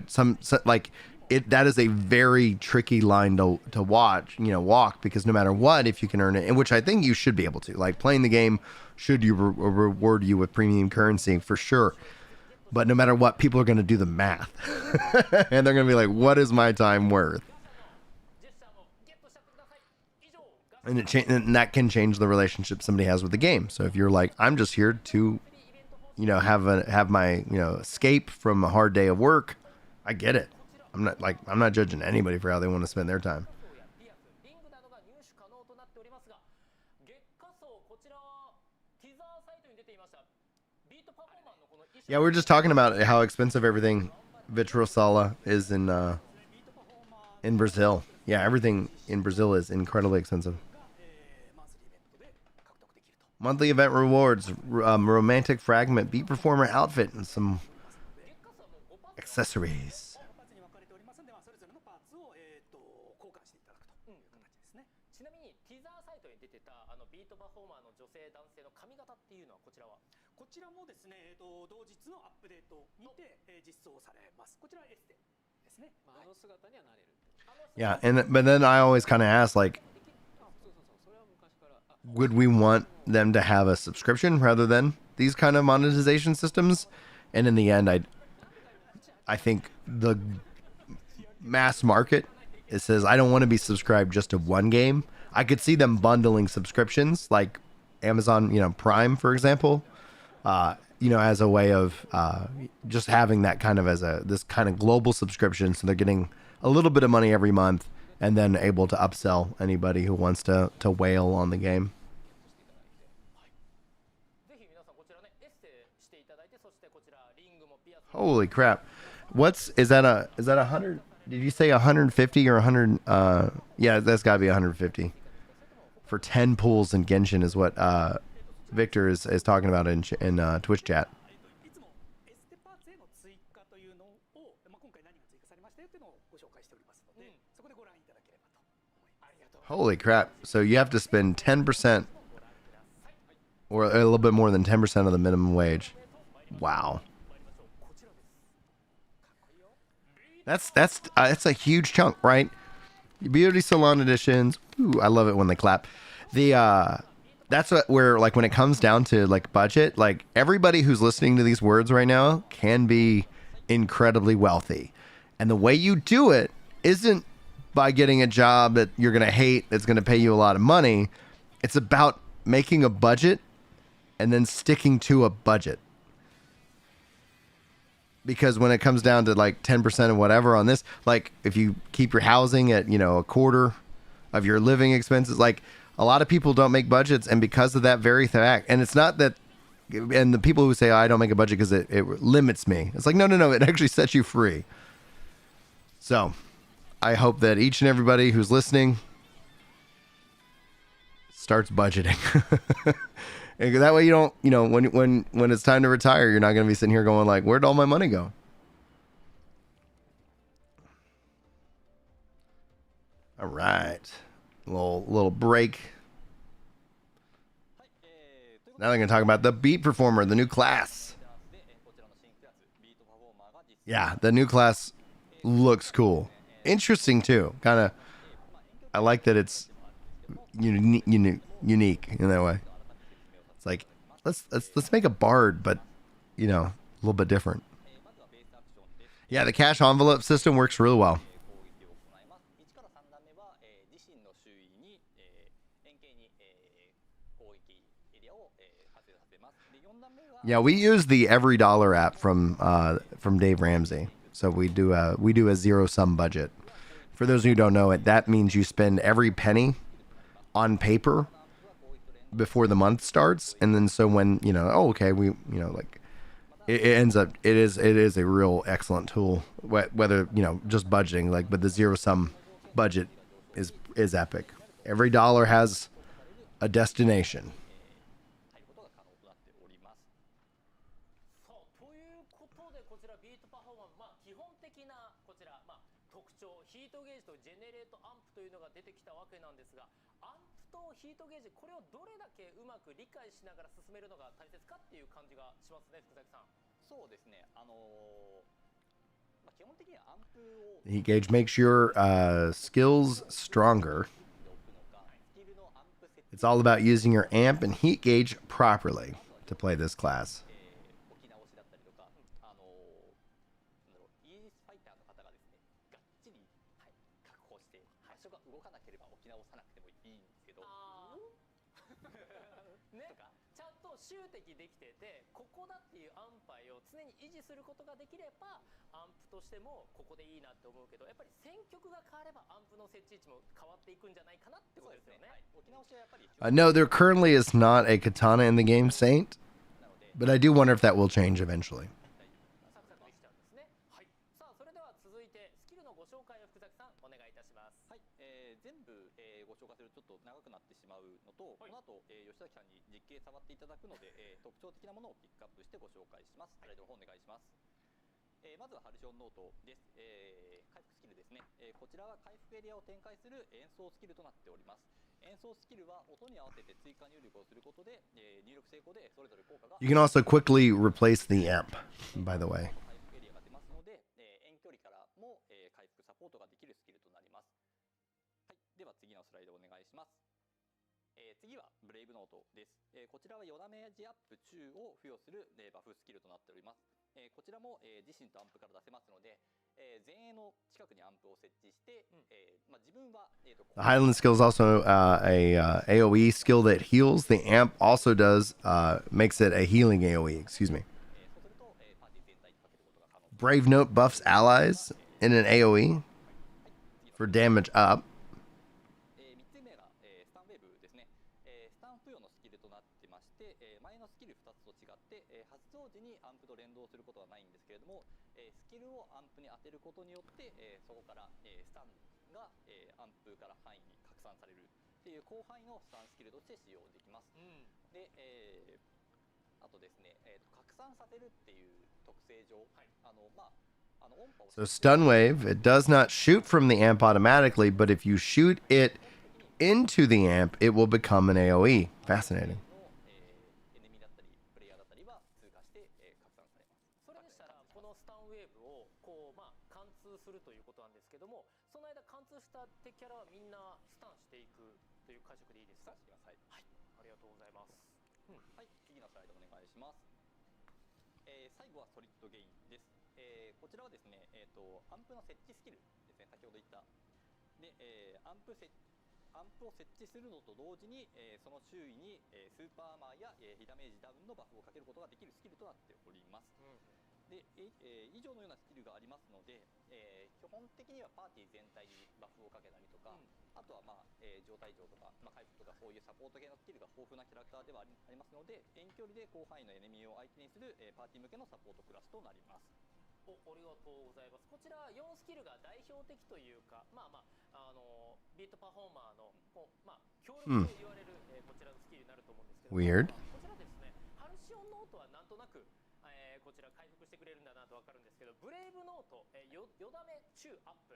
that is a very tricky line to walk, because no matter what, if you can earn it, and which I think you should be able to, like playing the game should reward you with premium currency for sure. But no matter what, people are going to do the math and they're going to be like, what is my time worth? And that can change the relationship somebody has with the game. So if you're like, I'm just here to, have my, escape from a hard day of work, I get it. I'm not judging anybody for how they want to spend their time. Yeah, we're just talking about how expensive everything Vitrosala is in Brazil. Yeah, everything in Brazil is incredibly expensive. Monthly event rewards, romantic fragment, beat performer outfit, and some accessories. Yeah, but then I always kind of ask, like, would we want them to have a subscription rather than these kind of monetization systems? And in the end, I think the mass market, it says I don't want to be subscribed just to one game. I could see them bundling subscriptions like Amazon, Prime, for example. as a way of just having that kind of as this kind of global subscription. So they're getting a little bit of money every month and then able to upsell anybody who wants to whale on the game. Holy crap. Is that 100? Did you say 150 or 100? Yeah, that's got to be 150. For 10 pools in Genshin is what Victor is talking about in Twitch chat. Holy crap. So you have to spend 10% or a little bit more than 10% of the minimum wage. Wow. That's a huge chunk, right? Beauty salon editions. Ooh, I love it when they clap. That's where like when it comes down to like budget, like everybody who's listening to these words right now can be incredibly wealthy. And the way you do it isn't by getting a job that you're going to hate that's going to pay you a lot of money. It's about making a budget and then sticking to a budget. Because when it comes down to like 10% of whatever on this, like if you keep your housing at, a quarter of your living expenses, like a lot of people don't make budgets. And because of that very fact, and it's not that, and the people who say, I don't make a budget because it limits me. It's like, no. It actually sets you free. So I hope that each and everybody who's listening starts budgeting. And that way you don't, when it's time to retire, you're not going to be sitting here going like, where'd all my money go? All right. Little break. Now they're going to talk about the Beat Performer, the new class. Yeah, the new class looks cool. Interesting too. Kind of, I like that it's unique in that way. Like let's make a bard, but a little bit different. Yeah, the cash envelope system works really well. Yeah, we use the Every Dollar app from Dave Ramsey. So we do a zero sum budget. For those who don't know it, that means you spend every penny on paper before the month starts, and then so when it ends up it is a real excellent tool, whether just budgeting, like, but the zero sum budget is epic. Every dollar has a destination. The heat gauge makes your skills stronger. It's all about using your amp and heat gauge properly to play this class. No, there currently is not a katana in the game, Saint, but I do wonder if that will change eventually. You can also quickly replace the amp, by the way. The Highland skill is also a AoE skill that heals. The amp also does makes it a healing AoE. Excuse me. Brave Note buffs allies in an AoE for damage up. 3つ目が、スタンウェーブですね、スタン付与のスキルとなってまして、前のスキル2つと違って、発動時にアンプと連動することはないんですけれども、スキルをアンプに当てることによって、そこから、スタンが、アンプから範囲に拡散されるっていう広範囲のスタンスキルとして使用できます。で、あとですね、拡散させるっていう特性上、So stun wave, it does not shoot from the amp automatically, but if you shoot it into the amp, it will become an AoE. Fascinating. それでしたらこのスタンウェーブをこう貫通するということなんですけども、その間貫通した敵キャラはみんなスタンしていくという解釈でいいですか？はい、ありがとうございます。はい、次のスライドお願いします。最後はソリッドゲインです。こちらはですね、アンプの設置スキルですね、先ほど言った。で、アンプを設置するのと同時に、その周囲に、スーパーアーマーや、ヒダメージダウンのバフをかけることができるスキルとなっております。で、以上のようなスキルがありますので、基本的にはパーティー全体にバフをかけたりとか、あとは、状態上とか、回復とかそういうサポート系のスキルが豊富なキャラクターではありますので、遠距離で広範囲のエネミーを相手にする、パーティー向けのサポートクラスとなります。ありがとうございます。こちら4スキルが代表的というか、ビートパフォーマーの強力と言われる、こちらのスキルになると思うんですけど、Weird. こちらですね、ハルシオンノートはなんとなく、こちら回復してくれるんだなとわかるんですけど、ブレイブノート、よだめ中アップ、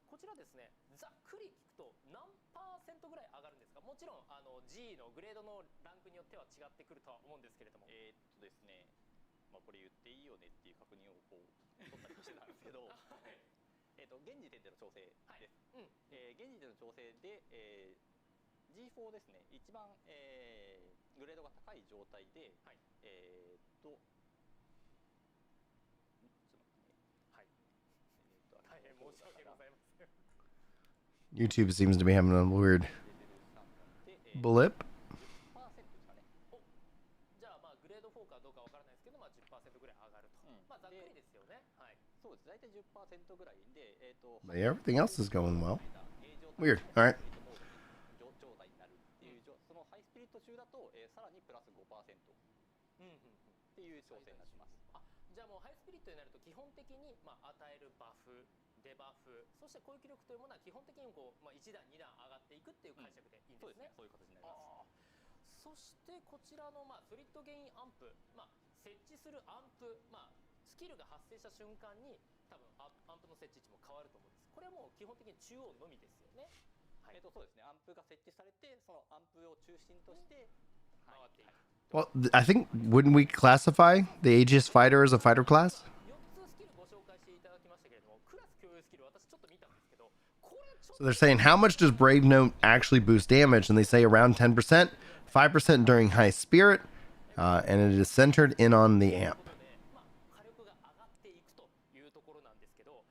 こちらですね、ざっくり聞くと何パーセントぐらい上がるんですか？もちろんG のグレードのランクによっては違ってくるとは思うんですけれども。ですね、これ言っていいよねっていう確認をこう取ったりしてたんですけど、現時点での調整です。現時点の調整で、G4 ですね、一番、グレードが高い状態で、ちょっと待ってね。大変申し訳ございません。YouTube seems to be having a weird blip. じゃあグレード4かどうかわからないですけど、10% ぐらい上がると。ざっくりですよね。はい。そうです。大体 10% ぐらいで、But yeah, everything else is going well. Weird. All right. 状態になるっていう、そのハイスピリット中だと、さらにプラス 5% っていう調整になってます。じゃあもうハイスピリットになると基本的に与えるバフ、デバフ、そして攻撃力というものは基本的にこう、1段2段上がっていくっていう解釈でいいんですね。そういう形になります。そしてこちらのソリッドゲインアンプ、設置するアンプ、スキルが発生した瞬間に多分アンプの設置位置も変わると思うんです。これはもう基本的に中央のみですよね。そうですね。アンプが設置されて、そのアンプを中心として回っていく。Well, I think, wouldn't we classify the Aegis Fighter as a fighter class? 4つスキルご紹介していただきましたけれども、クラス共有スキル私ちょっと見たんですけど、これちょっと So they're saying, how much does Brave Note actually boost damage? And they say around 10%, 5% during High Spirit, and it is centered in on the amp. 火力が上がっていくというところなんですけど、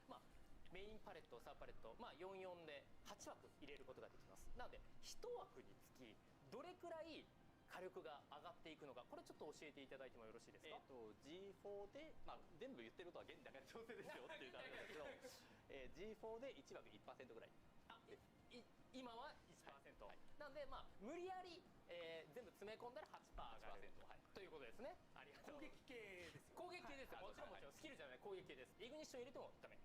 メインパレット、サブパレット、44で8枠入れることができます。なので1枠につきどれくらい火力が上がっていくのか、これちょっと教えていただいてもよろしいですか？G4 で、全部言ってることは現段階で調整ですよっていう感じですけど、G4 で1枠 1% ぐらい。今は 1%、なんで無理やり、全部詰め込んだら 8% 上がる、ということですね。ありがとう。攻撃系です。攻撃系です。もちろんスキルじゃない、攻撃系です。イグニッション入れてもダメ。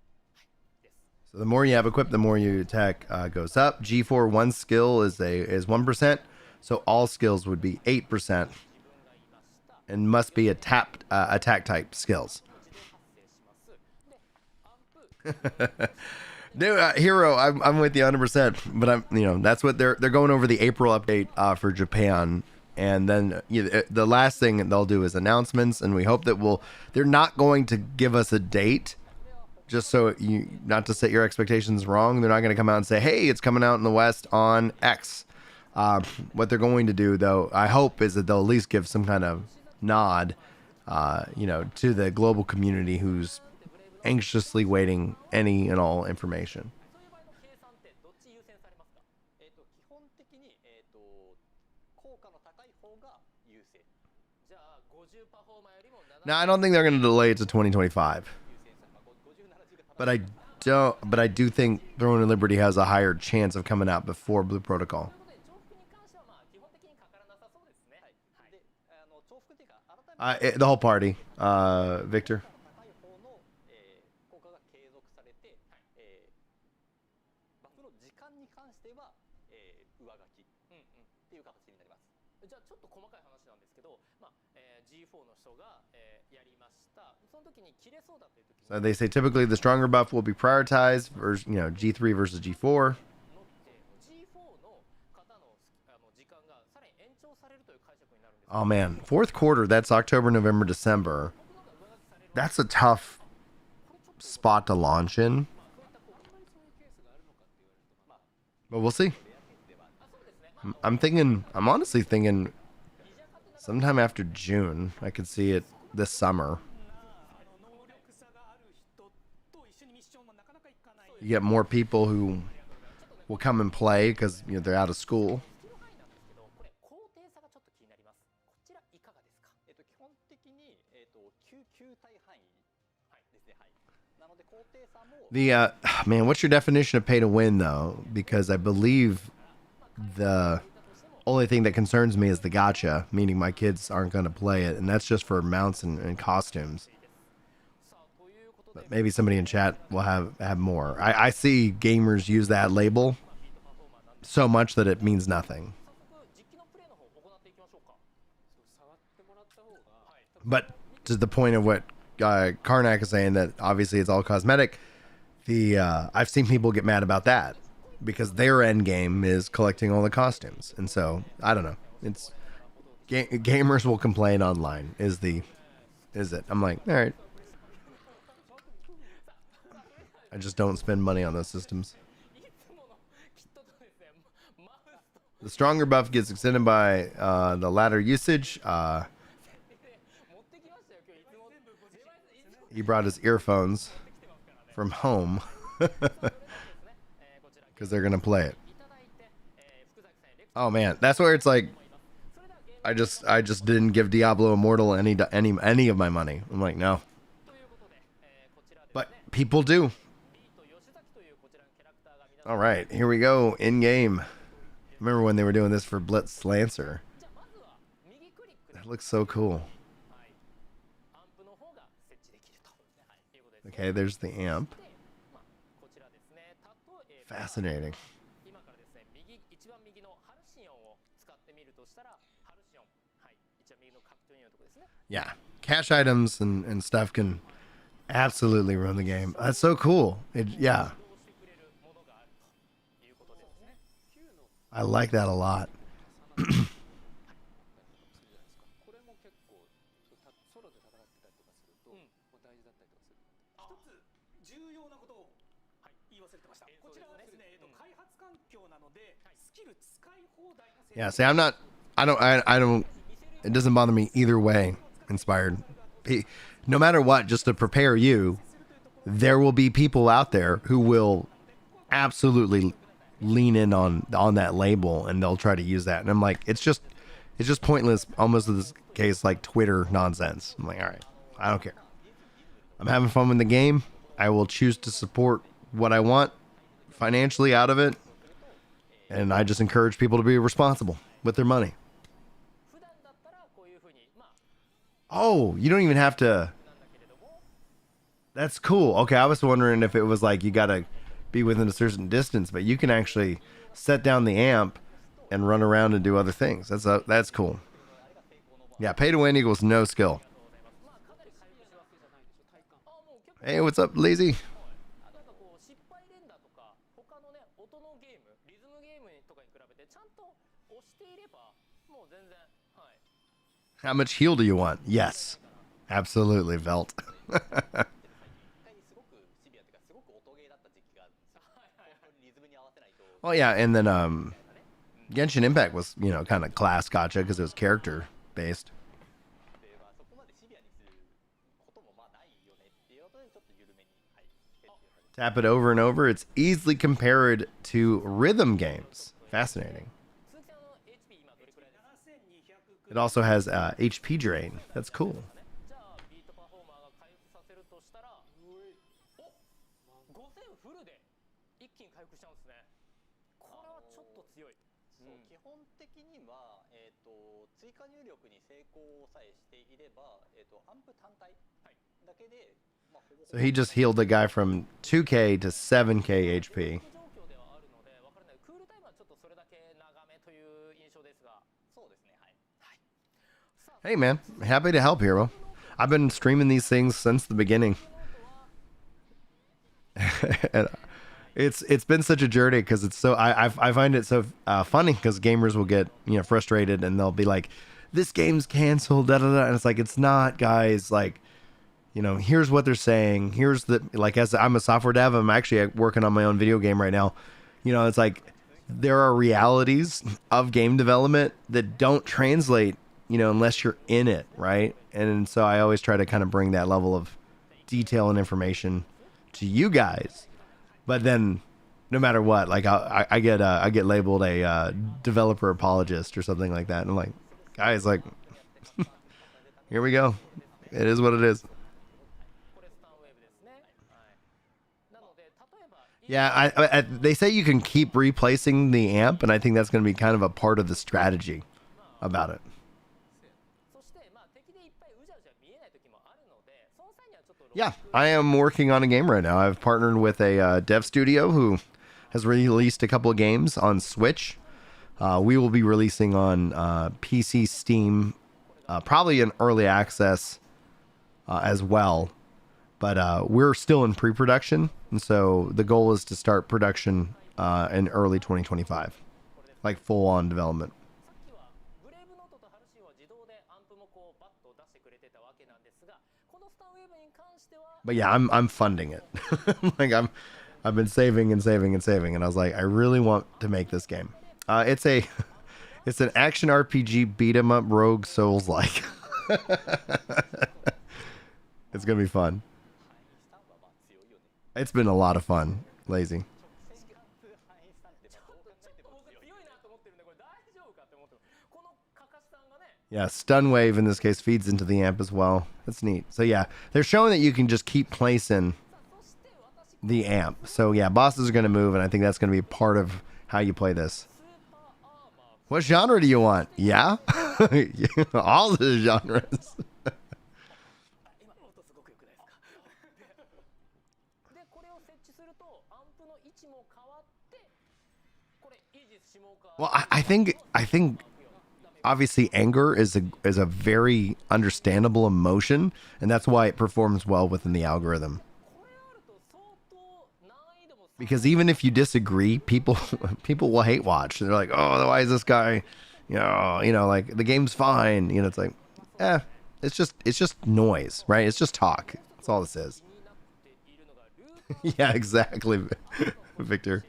です。So the more you have equipped, the more your attack goes up. G4, one skill is 1%. So all skills would be 8% and must be attack type skills. No, Hero, I'm with you 100%. But that's what they're going over the April update for Japan, and then the last thing they'll do is announcements, and we hope that they're not going to give us a date, just so not to set your expectations wrong. They're not going to come out and say, hey, it's coming out in the West on X. What they're going to do, though, I hope, is that they'll at least give some kind of nod, to the global community who's anxiously waiting any and all information. 優先されますか？基本的に効果の高い方が優勢。じゃあ50パフォーマーよりも No, I don't think they're going to delay it to 2025. But I do think Throne and Liberty has a higher chance of coming out before Blue Protocol. ということで重複に関してはまあ基本的にかからなさそうですね。はい。で、重複っていうか改めて The whole party, Victor. 高い方の、効果が継続されて、バフの時間に関しては、上書きっていう形になります。じゃあちょっと細かい話なんですけど、まあG4 の人が、やりました。その時に切れそうだという時に So they say typically the stronger buff will be prioritized versus, G3 versus G4. のG4 の方の時間がさらに延長されるという解釈になるんです。 Oh man, fourth quarter, that's October, November, December. That's a tough spot to launch in. But we'll see. I'm honestly thinking sometime after June, I could see it this summer. You get more people who will come and play because they're out of school. これ高低差がちょっと気になります。こちらいかがですか？基本的に、9体範囲ですね。はい。なので高低差も Man, what's your definition of pay to win though? Because I believe the only thing that concerns me is the gacha, meaning my kids aren't going to play it, and that's just for mounts and costumes. But maybe somebody in chat will have more. I see gamers use that label so much that it means nothing. 実機のプレイの方を行っていきましょうか。触ってもらった方が But to the point of what Karnak is saying, that obviously it's all cosmetic. I've seen people get mad about that because their end game is collecting all the costumes, and so I don't know. It's gamers will complain online. Is it? I'm like, all right. I just don't spend money on those systems. The stronger buff gets extended by the latter usage. He brought his earphones from home because they're gonna play it. Oh man, that's where it's like, I just didn't give Diablo Immortal any of my money. I'm like, no, but people do. All right, here we go in game. Remember when they were doing this for Blitz Lancer? That looks so cool. Okay, there's the amp. Fascinating. Yeah, cash items and stuff can absolutely ruin the game. That's so cool. Yeah. I like that a lot. これも結構ソロで戦ってたりとかすると、大事だったりとかする。一つ重要なことを言い忘れてました。こちらはですね、開発環境なのでスキル使い放題の。 Yeah, see, I don't, it doesn't bother me either way, Inspired. No matter what, just to prepare you, there will be people out there who will absolutely lean in on that label and they'll try to use that. And I'm like, it's just pointless, almost in this case, like Twitter nonsense. I'm like, all right, I don't care. I'm having fun with the game. I will choose to support what I want financially out of it. And I just encourage people to be responsible with their money. Oh, you don't even have to. That's cool. Okay, I was wondering if it was like you gotta be within a certain distance, but you can actually set down the amp and run around and do other things. That's cool. Yeah, pay to win equals no skill. Hey, what's up, Lazy? How much heal do you want? Yes, absolutely, Velt. Oh yeah, and then Genshin Impact was, kind of class gacha because it was character based. Tap it over and over. It's easily compared to rhythm games. Fascinating. It also has HP drain. That's cool. じゃあビートパフォーマーが回復させるとしたらお5000フルで一気に回復しちゃうんですね。これはちょっと強い。そう基本的には、追加入力に成功さえしていれば、アンプ単体だけで、まあ、ほぼほ So ぼ he just healed the guy from 2k to 7k HP. 状況ではあるので分からない。クールタイムはちょっとそれだけ長めという印象ですが。そうですね、はい。 Hey man, happy to help, Hero. I've been streaming these things since the beginning. And it's been such a journey because it's so I find it so funny because gamers will get frustrated and they'll be like, this game's canceled, da da da, and it's like, it's not, guys. Like, here's what they're saying. Here's the, like, as I'm a software dev, I'm actually working on my own video game right now. It's like there are realities of game development that don't translate, unless you're in it, right? And so I always try to kind of bring that level of detail and information to you guys. But then, no matter what, like I get labeled a developer apologist or something like that, and I'm like, guys, like, here we go. It is what it is. Yeah, they say you can keep replacing the amp, and I think that's going to be kind of a part of the strategy about it. Yeah, I am working on a game right now. I've partnered with a dev studio who has released a couple of games on Switch. We will be releasing on PC, Steam, probably in early access as well. But we're still in pre-production, and so the goal is to start production in early 2025, like full-on development. But yeah, I'm funding it. Like I've been saving and saving and saving, and I was like, I really want to make this game. It's an action RPG beat 'em up rogue souls like. It's gonna be fun. It's been a lot of fun, Lazy. Yeah, stun wave in this case feeds into the amp as well. That's neat. So yeah, they're showing that you can just keep placing the amp. So yeah, bosses are going to move, and I think that's going to be part of how you play this. What genre do you want? Yeah? All the genres. Well, I think obviously anger is a very understandable emotion, and that's why it performs well within the algorithm. Because even if you disagree, people will hate watch. They're like, oh, why is this guy, like the game's fine. It's like, it's just noise, right? It's just talk. That's all this is. Yeah, exactly, Victor.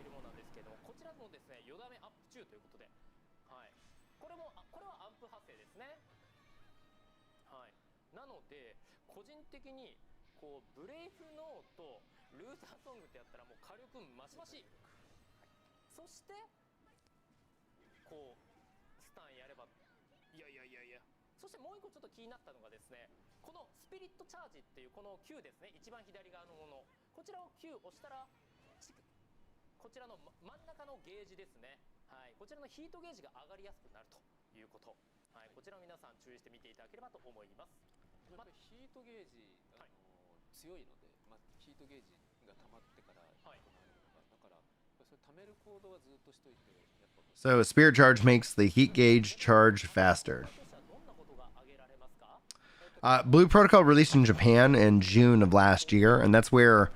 Q ですね。一番左側のもの。こちらを Q 押したらこちらの真ん中のゲージですね。はい。こちらのヒートゲージが上がりやすくなるということ。はい。こちらを皆さん注意して見ていただければと思います。ヒートゲージ強いので、ヒートゲージが溜まってから行うのが、だからそれ溜める行動はずっとしといて、やっぱ。So Spirit Charge makes the heat gauge charge faster. Blue Protocol released in Japan in June of last year, and that's where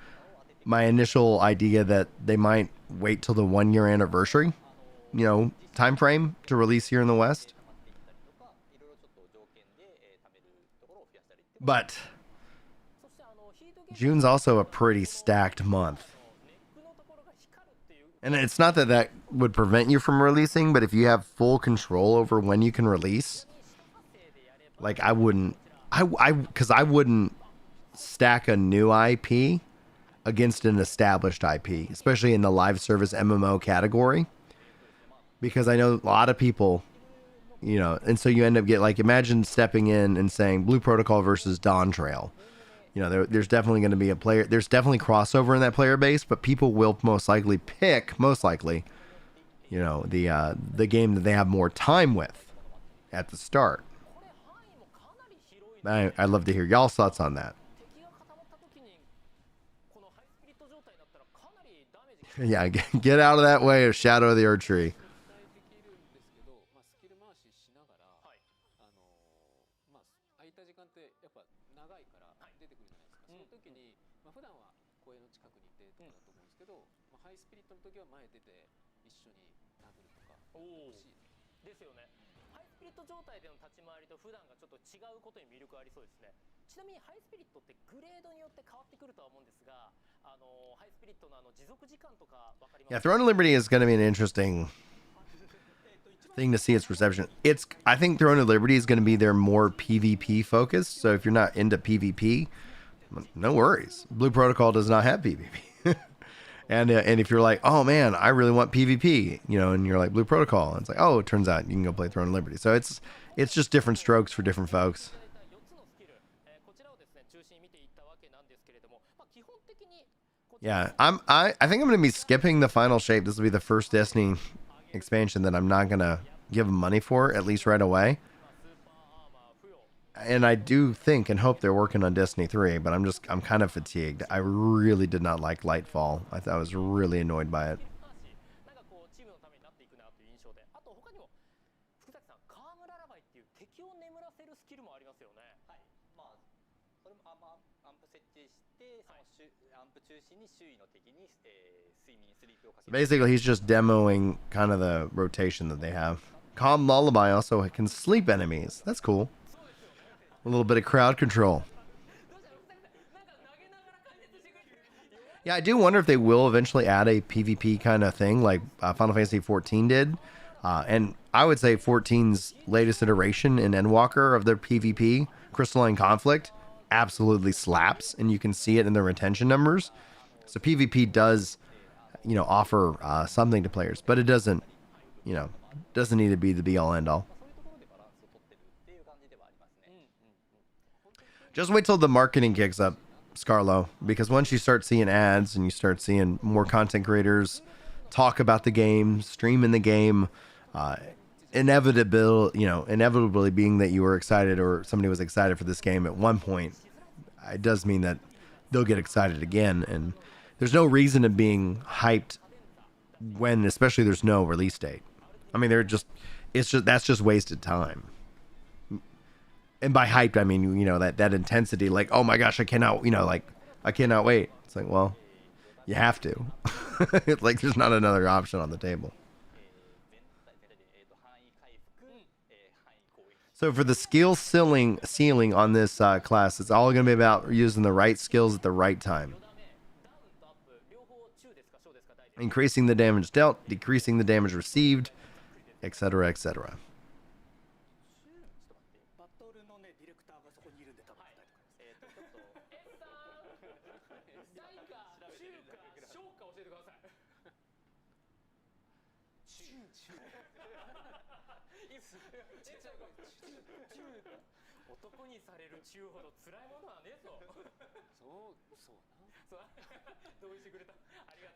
my initial idea that they might wait till the 1 year anniversary, time frame to release here in the West. But June's also a pretty stacked month. And it's not that would prevent you from releasing, but if you have full control over when you can release, like I wouldn't stack a new IP against an established IP, especially in the live service MMO category, because I know a lot of people, you know, and so you end up like, imagine stepping in and saying Blue Protocol versus Dawn Trail. You know, there's definitely going to be there's definitely crossover in that player base, but people will most likely pick, you know, the game that they have more time with at the start. I'd love to hear y'all's thoughts on that. Yeah, get out of that way of Shadow of the Erd Tree. Yeah, Throne of Liberty is going to be an interesting thing to see its reception. I think Throne of Liberty is going to be their more PvP focused. So if you're not into PvP, no worries. Blue Protocol does not have PvP. and if you're like, oh man, I really want PvP, you know, and you're like Blue Protocol, and it's like, oh, it turns out you can go play Throne of Liberty. So it's just different strokes for different folks. Yeah, I think I'm going to be skipping the final shape. This will be the first Destiny expansion that I'm not going to give them money for, at least right away. And I do think and hope they're working on Destiny 3, but I'm kind of fatigued. I really did not like Lightfall. I was really annoyed by it. Basically, he's just demoing kind of the rotation that they have. Calm Lullaby also can sleep enemies. That's cool. A little bit of crowd control. Yeah, I do wonder if they will eventually add a PvP kind of thing like Final Fantasy XIV did. And I would say 14's latest iteration in Endwalker of their PvP, Crystalline Conflict, absolutely slaps. And you can see it in the retention numbers. So PvP does, you know, offer something to players, but it doesn't, you know, doesn't need to be the be-all end-all. Just wait till the marketing kicks up, Scarlo, because once you start seeing ads and you start seeing more content creators talk about the game, stream in the game, inevitably being that you were excited or somebody was excited for this game at one point, it does mean that they'll get excited again. And there's no reason to being hyped when, especially, there's no release date. I mean, that's just wasted time. And by hyped, I mean, you know, that intensity, like, oh my gosh, I cannot wait. It's like, well, you have to. Like, there's not another option on the table. So for the skill ceiling on this class, it's all going to be about using the right skills at the right time. Increasing the damage dealt, decreasing the damage received, etc., etc.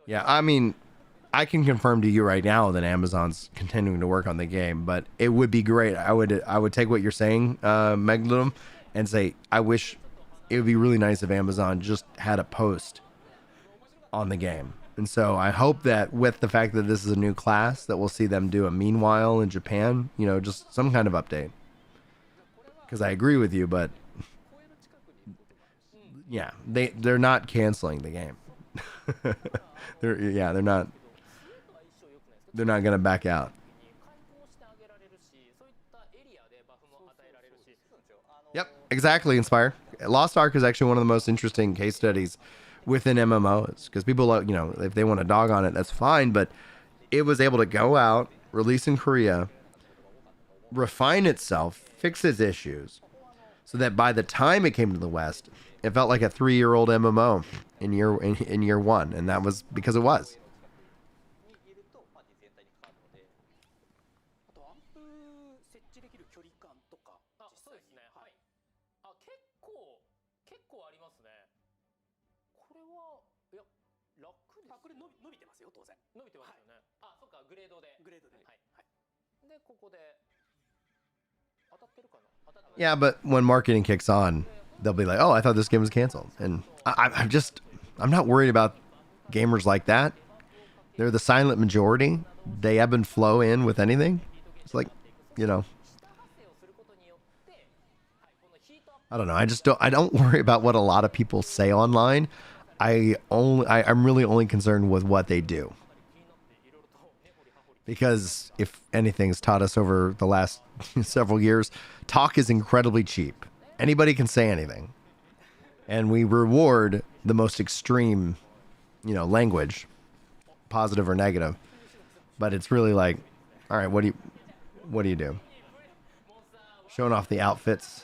Yeah, I mean, I can confirm to you right now that Amazon's continuing to work on the game, but it would be great. I would take what you're saying, Megalodon, and say I wish it would be really nice if Amazon just had a post on the game. And so I hope that with the fact that this is a new class, that we'll see them do a Meanwhile in Japan, you know, just some kind of update. Because I agree with you, but yeah, they're not canceling the game. They're not going to back out. Yep, exactly, Inspire. Lost Ark is actually one of the most interesting case studies within MMOs, because people, you know, if they want to dog on it, that's fine, but it was able to go out, release in Korea, refine itself, fix its issues, so that by the time it came to the West, it felt like a 3-year-old MMO in year one, and that was because it was. にいると、まあ、全体に変わるので、あとアンプ設置できる距離感とか、あ、そうですね。はい。あ、結構ありますね。これはいや楽です。これ伸びてますよ当然。伸びてますよね。あ、そっかグレードで。グレードで。はい。でここで当たってるかな。当たってます。 Yeah, but when marketing kicks on, they'll be like, "Oh, I thought this game was canceled," and I'm not worried about gamers like that. They're the silent majority. They ebb and flow in with anything. It's like, you know, I don't know. I don't worry about what a lot of people say online. I'm really only concerned with what they do. Because if anything's taught us over the last several years, talk is incredibly cheap. Anybody can say anything. And we reward the most extreme, language, positive or negative. But it's really like, all right, what do you do? Showing off the outfits.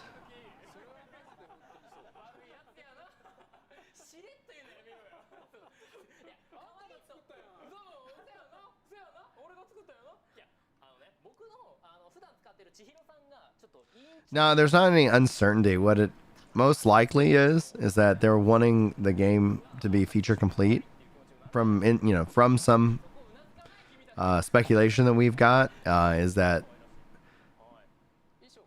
No, there's not any uncertainty. What it most likely is that they're wanting the game to be feature complete from some speculation that we've got is that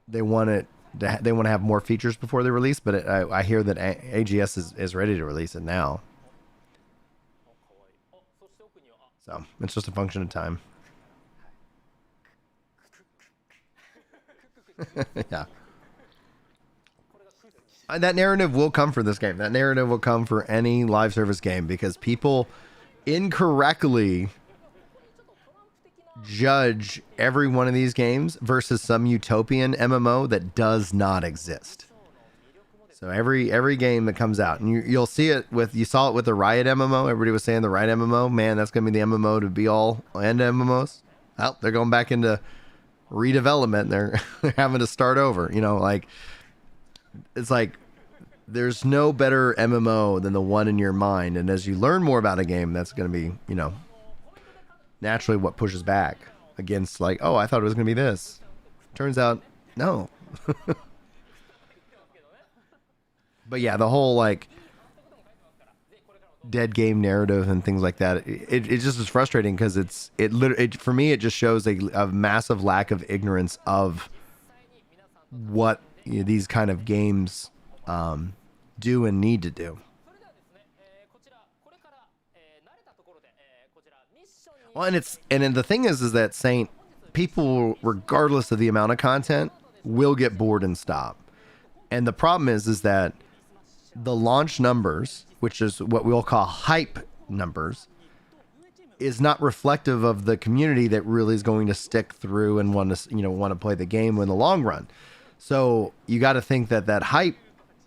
they want to have more features before they release, but I hear that AGS is ready to release it now. So it's just a function of time. Yeah. That narrative will come for this game. That narrative will come for any live service game because people incorrectly judge every one of these games versus some utopian MMO that does not exist. So every game that comes out, and you saw it with the Riot MMO. Everybody was saying the Riot MMO, man, that's gonna be the MMO to be all end MMOs. Well, they're going back into redevelopment. They're having to start over. It's like there's no better MMO than the one in your mind, and as you learn more about a game, that's going to be naturally what pushes back against like, oh, I thought it was going to be this. Turns out no. But yeah, the whole like dead game narrative and things like that, it just is frustrating because for me it just shows a massive lack of ignorance of what these kind of games do and need to do. Well, and the thing is that Saint, people, regardless of the amount of content, will get bored and stop. And the problem is that the launch numbers, which is what we'll call hype numbers, is not reflective of the community that really is going to stick through and want to play the game in the long run. So you got to think that hype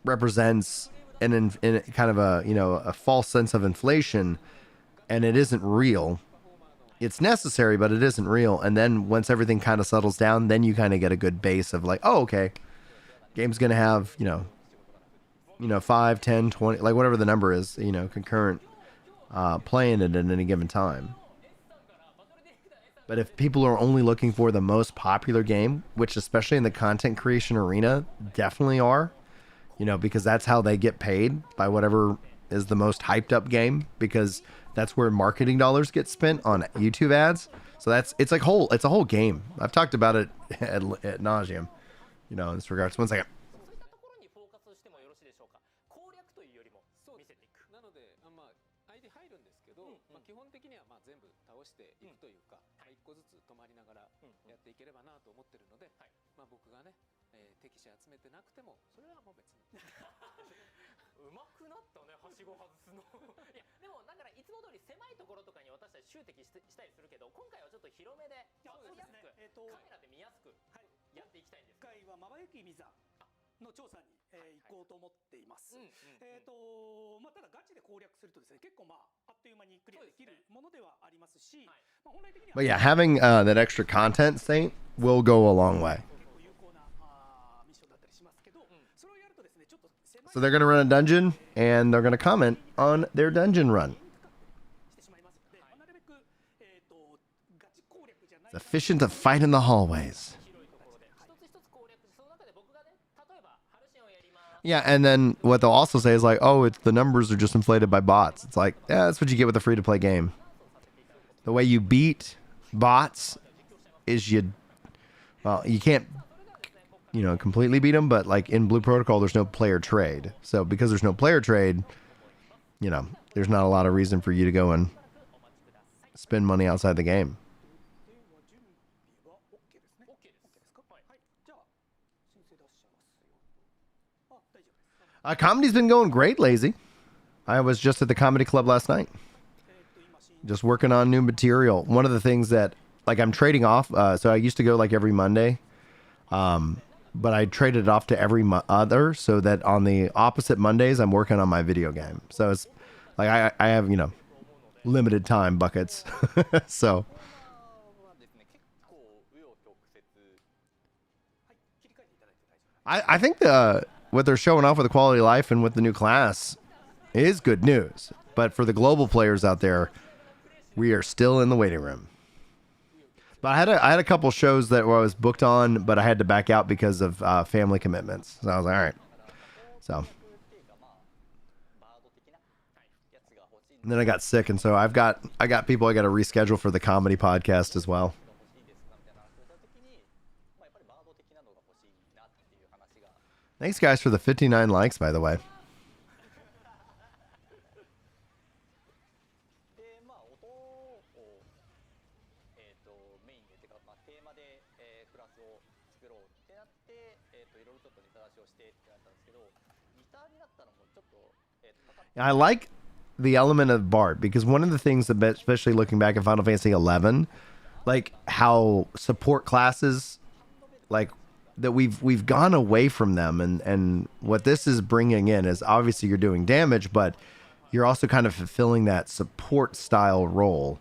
represents in kind of a false sense of inflation, and it isn't real. It's necessary, but it isn't real. And then once everything kind of settles down, then you kind of get a good base of like, oh, okay, game's going to have, 5, 10, 20, like whatever the number is, concurrent playing it at any given time. But if people are only looking for the most popular game, which especially in the content creation arena definitely are, because that's how they get paid, by whatever is the most hyped up game, because that's where marketing dollars get spent on YouTube ads. So it's a whole game. I've talked about it at nauseum, in this regards. One second. なので、ID 入るんですけど、基本的には全部倒していくというか、一個ずつ止まりながらやっていければなと思ってるので、僕がね、敵士集めてなくてもそれはもう別に。うまくなったね、はしご外すの。いや、でもだからいつも通り狭いところとかに私たち集敵したりするけど、今回はちょっと広めでわかりやすく、カメラで見やすくやっていきたいんです。今回はまばゆき水の調査に行こうと思っています。ただガチで攻略するとですね、結構あっという間にクリアできるものではありますし、本来的には But yeah, having that extra content, Saint, will go a long way. So they're going to run a dungeon, and they're going to comment on their dungeon run. It's efficient to fight in the hallways. Yeah, and then what they'll also say is like, oh, it's the numbers are just inflated by bots. It's like, yeah, that's what you get with a free-to-play game. The way you beat bots is you can't, completely beat them, but like in Blue Protocol, there's no player trade. So because there's no player trade, there's not a lot of reason for you to go and spend money outside the game. Comedy's been going great, Lazy. I was just at the comedy club last night. Just working on new material. One of the things that, like, I'm trading off. So I used to go like every Monday. But I traded it off to every other so that on the opposite Mondays, I'm working on my video game. So it's like I have, limited time buckets. So. I think what they're showing off with the quality of life and with the new class is good news. But for the global players out there, we are still in the waiting room. But I had a couple shows that I was booked on, but I had to back out because of family commitments. So I was like, all right. So. And then I got sick, and so I got people I got to reschedule for the comedy podcast as well. Thanks, guys, for the 59 likes, by the way. I like the element of Bard because one of the things that, especially looking back at Final Fantasy 11, like how support classes, like that we've gone away from them, and what this is bringing in is obviously you're doing damage, but you're also kind of fulfilling that support style role,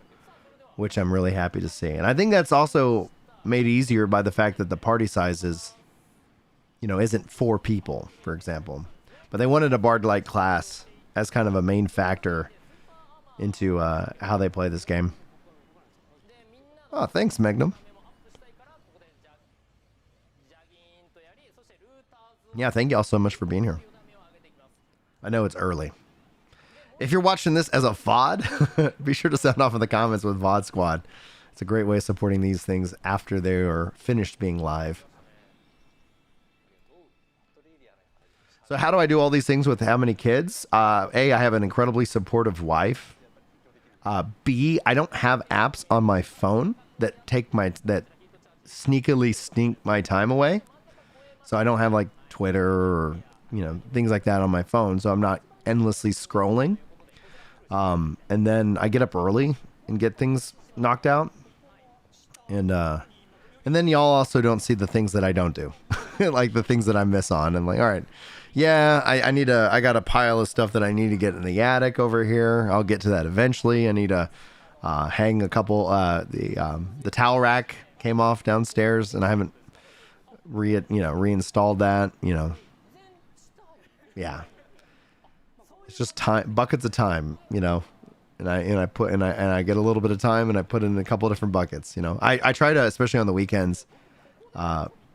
which I'm really happy to see. And I think that's also made easier by the fact that the party size is, isn't 4 people, for example, but they wanted a Bard-like class as kind of a main factor into how they play this game. Oh, thanks, Magnum. Yeah, thank y'all so much for being here. I know it's early. If you're watching this as a VOD, be sure to sound off in the comments with VOD Squad. It's a great way of supporting these things after they are finished being live. So how do I do all these things with how many kids? A, I have an incredibly supportive wife. B, I don't have apps on my phone that sneakily stink my time away. So I don't have like Twitter or, things like that on my phone. So I'm not endlessly scrolling. And then I get up early and get things knocked out. And then y'all also don't see the things that I don't do, like the things that I miss on. And like, all right, yeah, I got a pile of stuff that I need to get in the attic over here. I'll get to that eventually. I need to hang a couple. The towel rack came off downstairs, and I haven't reinstalled that. Yeah, it's just time, buckets of time. And I get a little bit of time, and I put in a couple of different buckets. I try to, especially on the weekends,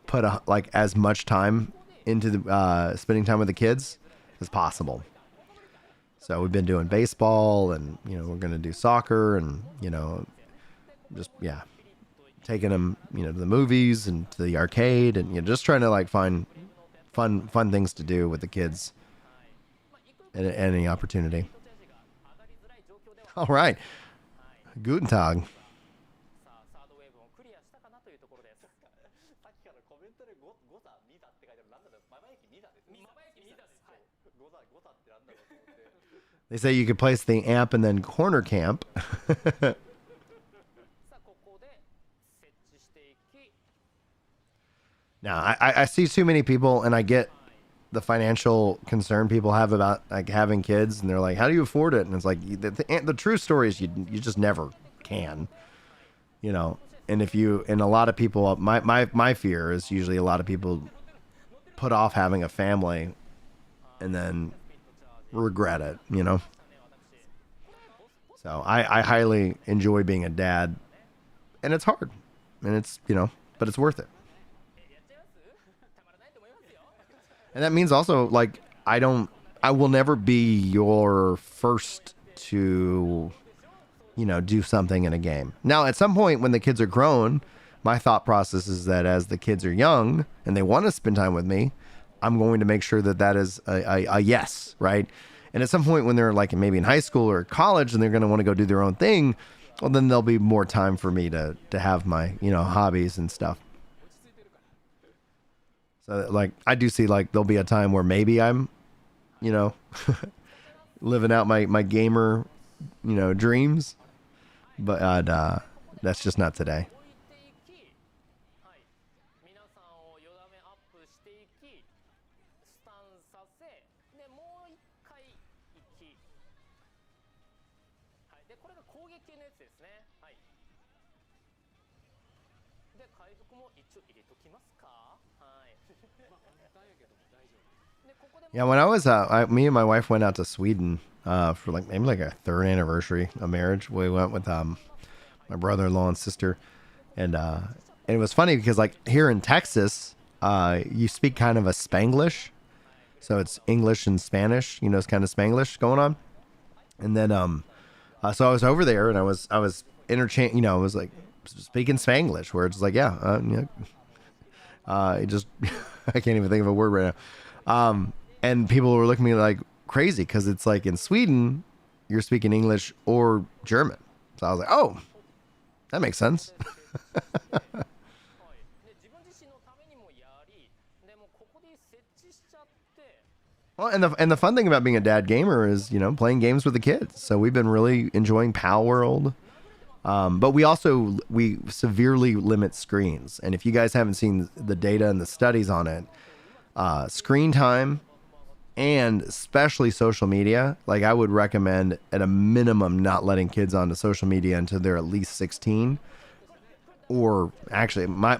put as much time into the spending time with the kids as possible. So we've been doing baseball, and we're gonna do soccer, and taking them to the movies and to the arcade, and just trying to find fun things to do with the kids at any opportunity. All right. Guten Tag. They say you could place the amp and then corner camp. Now, I see too many people, and I get the financial concern people have about having kids, and they're like, how do you afford it? And it's like, the true story is you just never can, and a lot of people, my fear is usually a lot of people put off having a family and then regret it, you know? So I highly enjoy being a dad, and it's hard, and it's, you know, but it's worth it. And that means also, like, I will never be your first to, you know, do something in a game. Now, at some point when the kids are grown, my thought process is that as the kids are young and they want to spend time with me, I'm going to make sure that that is a yes, right? And at some point when they're like maybe in high school or college and they're going to want to go do their own thing, well, then there'll be more time for me to have my, you know, hobbies and stuff. So like, I do see like there'll be a time where maybe I'm, you know, living out my gamer, you know, dreams, but that's just not today. Yeah, when I was, me and my wife went out to Sweden for like maybe like a third anniversary of marriage. We went with my brother-in-law and sister, and it was funny because like here in Texas, you speak kind of a Spanglish, so it's English and Spanish. You know, it's kind of Spanglish going on. And then so I was over there and I was you know, I was like speaking Spanglish, where it's like it just I can't even think of a word right now. And people were looking at me like crazy because it's like in Sweden, you're speaking English or German. So I was like, oh, that makes sense. Well, and the fun thing about being a dad gamer is, you know, playing games with the kids. So we've been really enjoying Pal World. But we severely limit screens. And if you guys haven't seen the data and the studies on it, screen time and especially social media, like I would recommend at a minimum not letting kids onto social media until they're at least 16. Or actually, Julie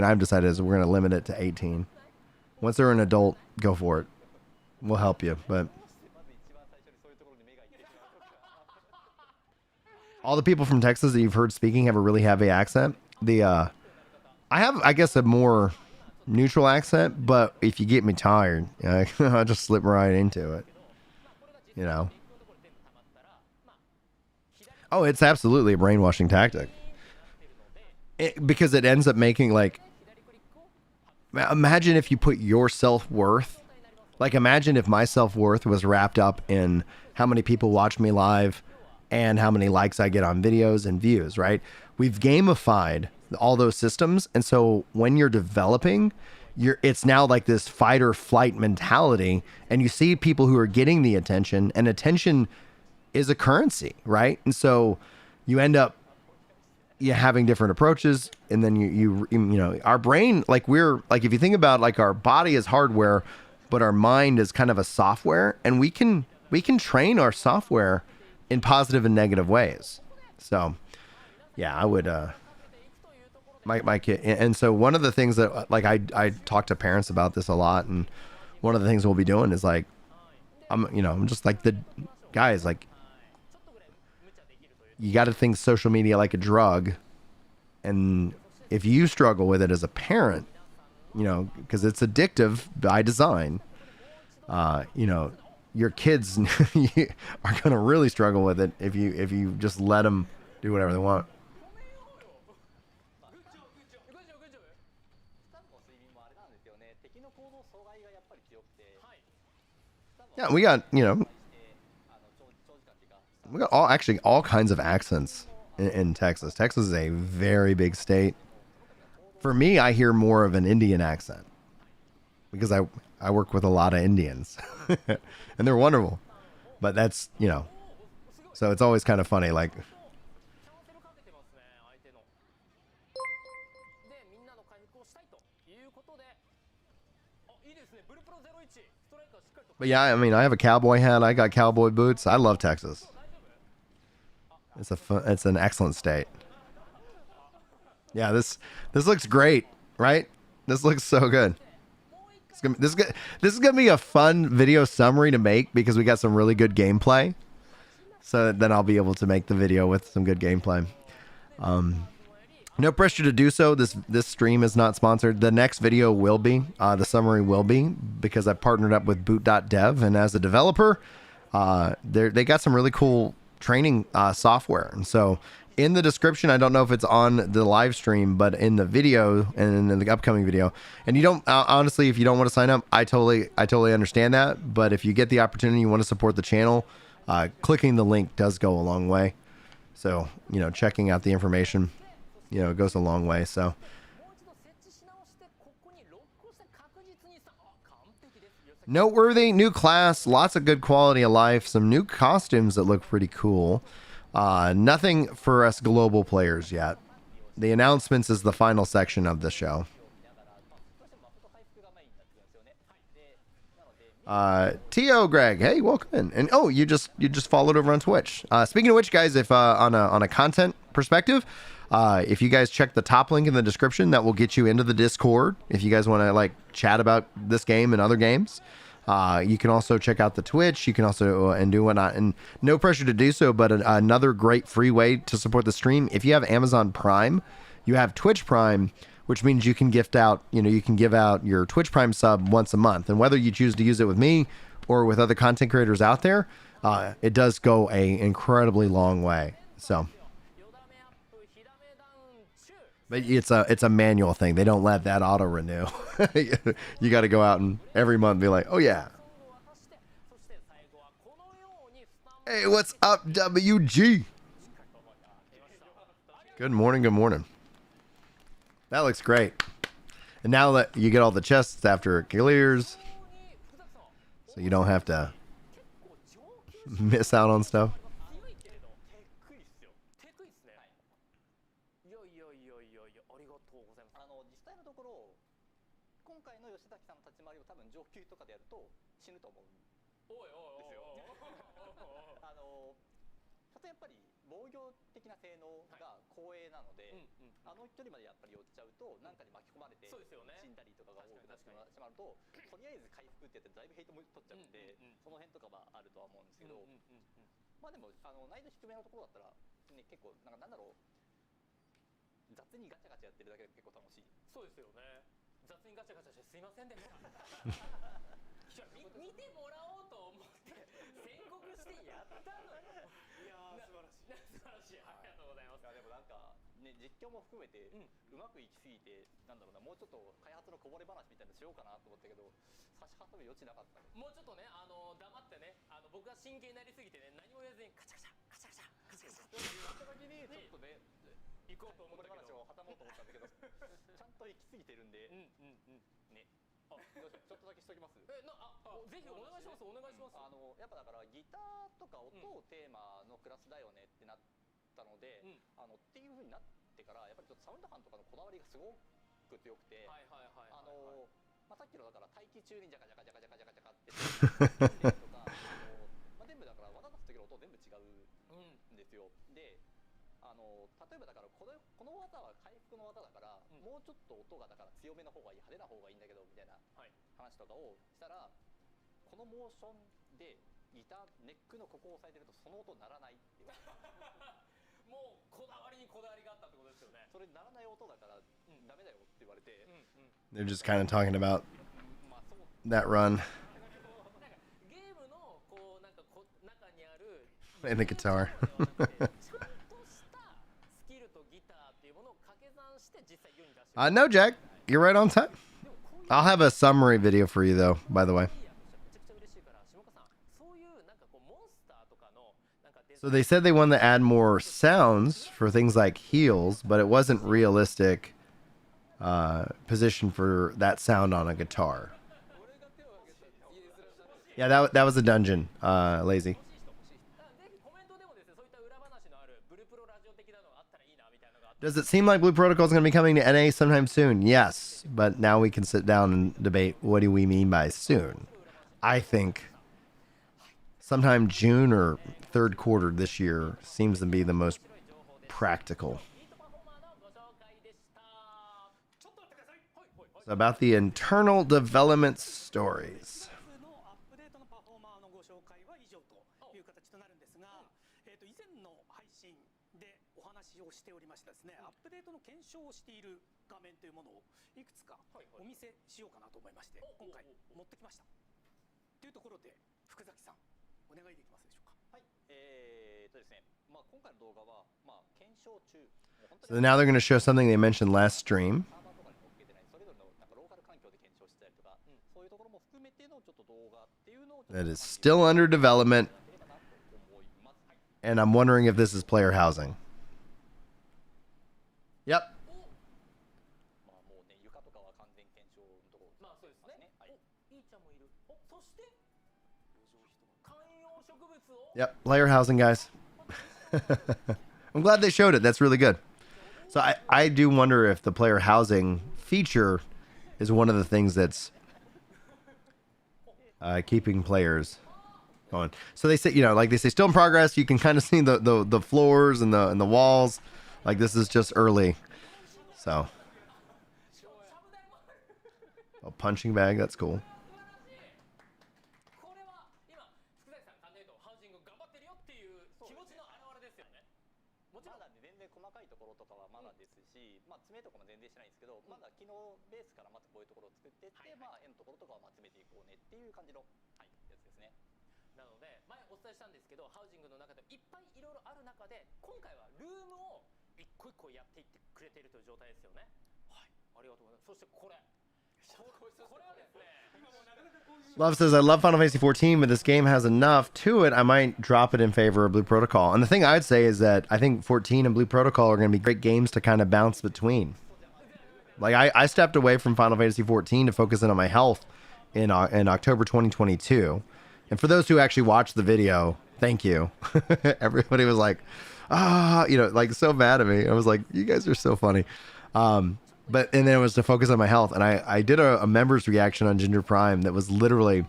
and I've decided is we're going to limit it to 18. Once they're an adult, go for it. We'll help you. But all the people from Texas that you've heard speaking have a really heavy accent. I have, I guess, a more neutral accent, but if you get me tired, I'll just slip right into it. You know? Oh, it's absolutely a brainwashing tactic. Because it ends up making, like, imagine if you put your self-worth, like imagine if my self-worth was wrapped up in how many people watch me live and how many likes I get on videos and views, right? We've gamified all those systems. And so when you're developing, it's now like this fight or flight mentality. And you see people who are getting the attention, and attention is a currency, right? And so you end up having different approaches. And then you know, our brain, like if you think about like our body is hardware, but our mind is kind of a software, and we can train our software in positive and negative ways. So yeah, I would, my kid. And so one of the things that like, I talk to parents about this a lot. And one of the things we'll be doing is like, I'm just like the guys, like you got to think social media like a drug. And if you struggle with it as a parent, you know, because it's addictive by design, you know, your kids are going to really struggle with it if you just let them do whatever they want. Yeah, we got, you know, we got all kinds of accents in Texas. Texas is a very big state. For me, I hear more of an Indian accent because I work with a lot of Indians and they're wonderful, but that's, you know, so it's always kind of funny. Like, but yeah, I mean, I have a cowboy hat. I got cowboy boots. I love Texas. It's an excellent state. Yeah, this looks great, right? This looks so good. This is gonna be a fun video summary to make because we got some really good gameplay. So then I'll be able to make the video with some good gameplay. No pressure to do so. This stream is not sponsored. The next video will be. The summary will be because I partnered up with boot.dev, and as a developer, they got some really cool training software. And so in the description, I don't know if it's on the live stream, but in the video and in the upcoming video, and you don't honestly, if you don't want to sign up, I totally understand that. But if you get the opportunity, you want to support the channel, clicking the link does go a long way. So, checking out the information, goes a long way. So noteworthy new class, lots of good quality of life, some new costumes that look pretty cool. Nothing for us global players yet. The announcements is the final section of the show. T.O. Greg, hey, welcome in. And oh, you just followed over on Twitch. Speaking of which, guys, if on a content perspective, if you guys check the top link in the description, that will get you into the Discord. If you guys want to chat about this game and other games, you can also check out the Twitch. You can also and do whatnot. And no pressure to do so, but another great free way to support the stream. If you have Amazon Prime, you have Twitch Prime, which means you can gift out, you can give out your Twitch Prime sub once a month. And whether you choose to use it with me or with other content creators out there, it does go a incredibly long way. So, but it's a manual thing. They don't let that auto renew. You got to go out and every month be like, oh yeah. Hey, what's up, WG? Good morning. Good morning. That looks great. And now that you get all the chests after it clears, so you don't have to miss out on stuff. They're just kind of talking about that run and the guitar. No, Jack, you're right on time. I'll have a summary video for you, though, by the way. So they said they wanted to add more sounds for things like heals, but it wasn't realistic position for that sound on a guitar. Yeah, that was a dungeon, Lazy. Does it seem like Blue Protocol is going to be coming to NA sometime soon? Yes, but now we can sit down and debate what do we mean by soon. I think sometime June or third quarter this year seems to be the most practical. about the internal development stories. のアップデートのパフォーマーのご紹介は以上という形となるんですが、以前の配信でお話をしておりましたですね、アップデートの検証をしている画面というものをいくつかお見せしようかなと思いまして、今回持ってきました。というところで福崎さん、お願いできますでしょうか。はい。ですね、まあ今回の動画はまあ検証中。So now they're going to show something they mentioned last stream. That is still under development. And I'm wondering if this is player housing. Yep. Yep, player housing, guys. I'm glad they showed it. That's really good. So I do wonder if the player housing feature is one of the things that's keeping players going. So they say, you know, like they say, still in progress. You can kind of see the floors and the walls. Like this is just early. So a punching bag. That's cool. Love says, I love Final Fantasy 14, but this game has enough to it. I might drop it in favor of Blue Protocol. And the thing I'd say is that I think 14 and Blue Protocol are going to be great games to kind of bounce between. Like I stepped away from Final Fantasy 14 to focus in on my health in October 2022. And for those who actually watched the video, thank you. Everybody was like, you know, like so mad at me. I was like, you guys are so funny. And then it was to focus on my health. And I did a members reaction on Ginger Prime that was literally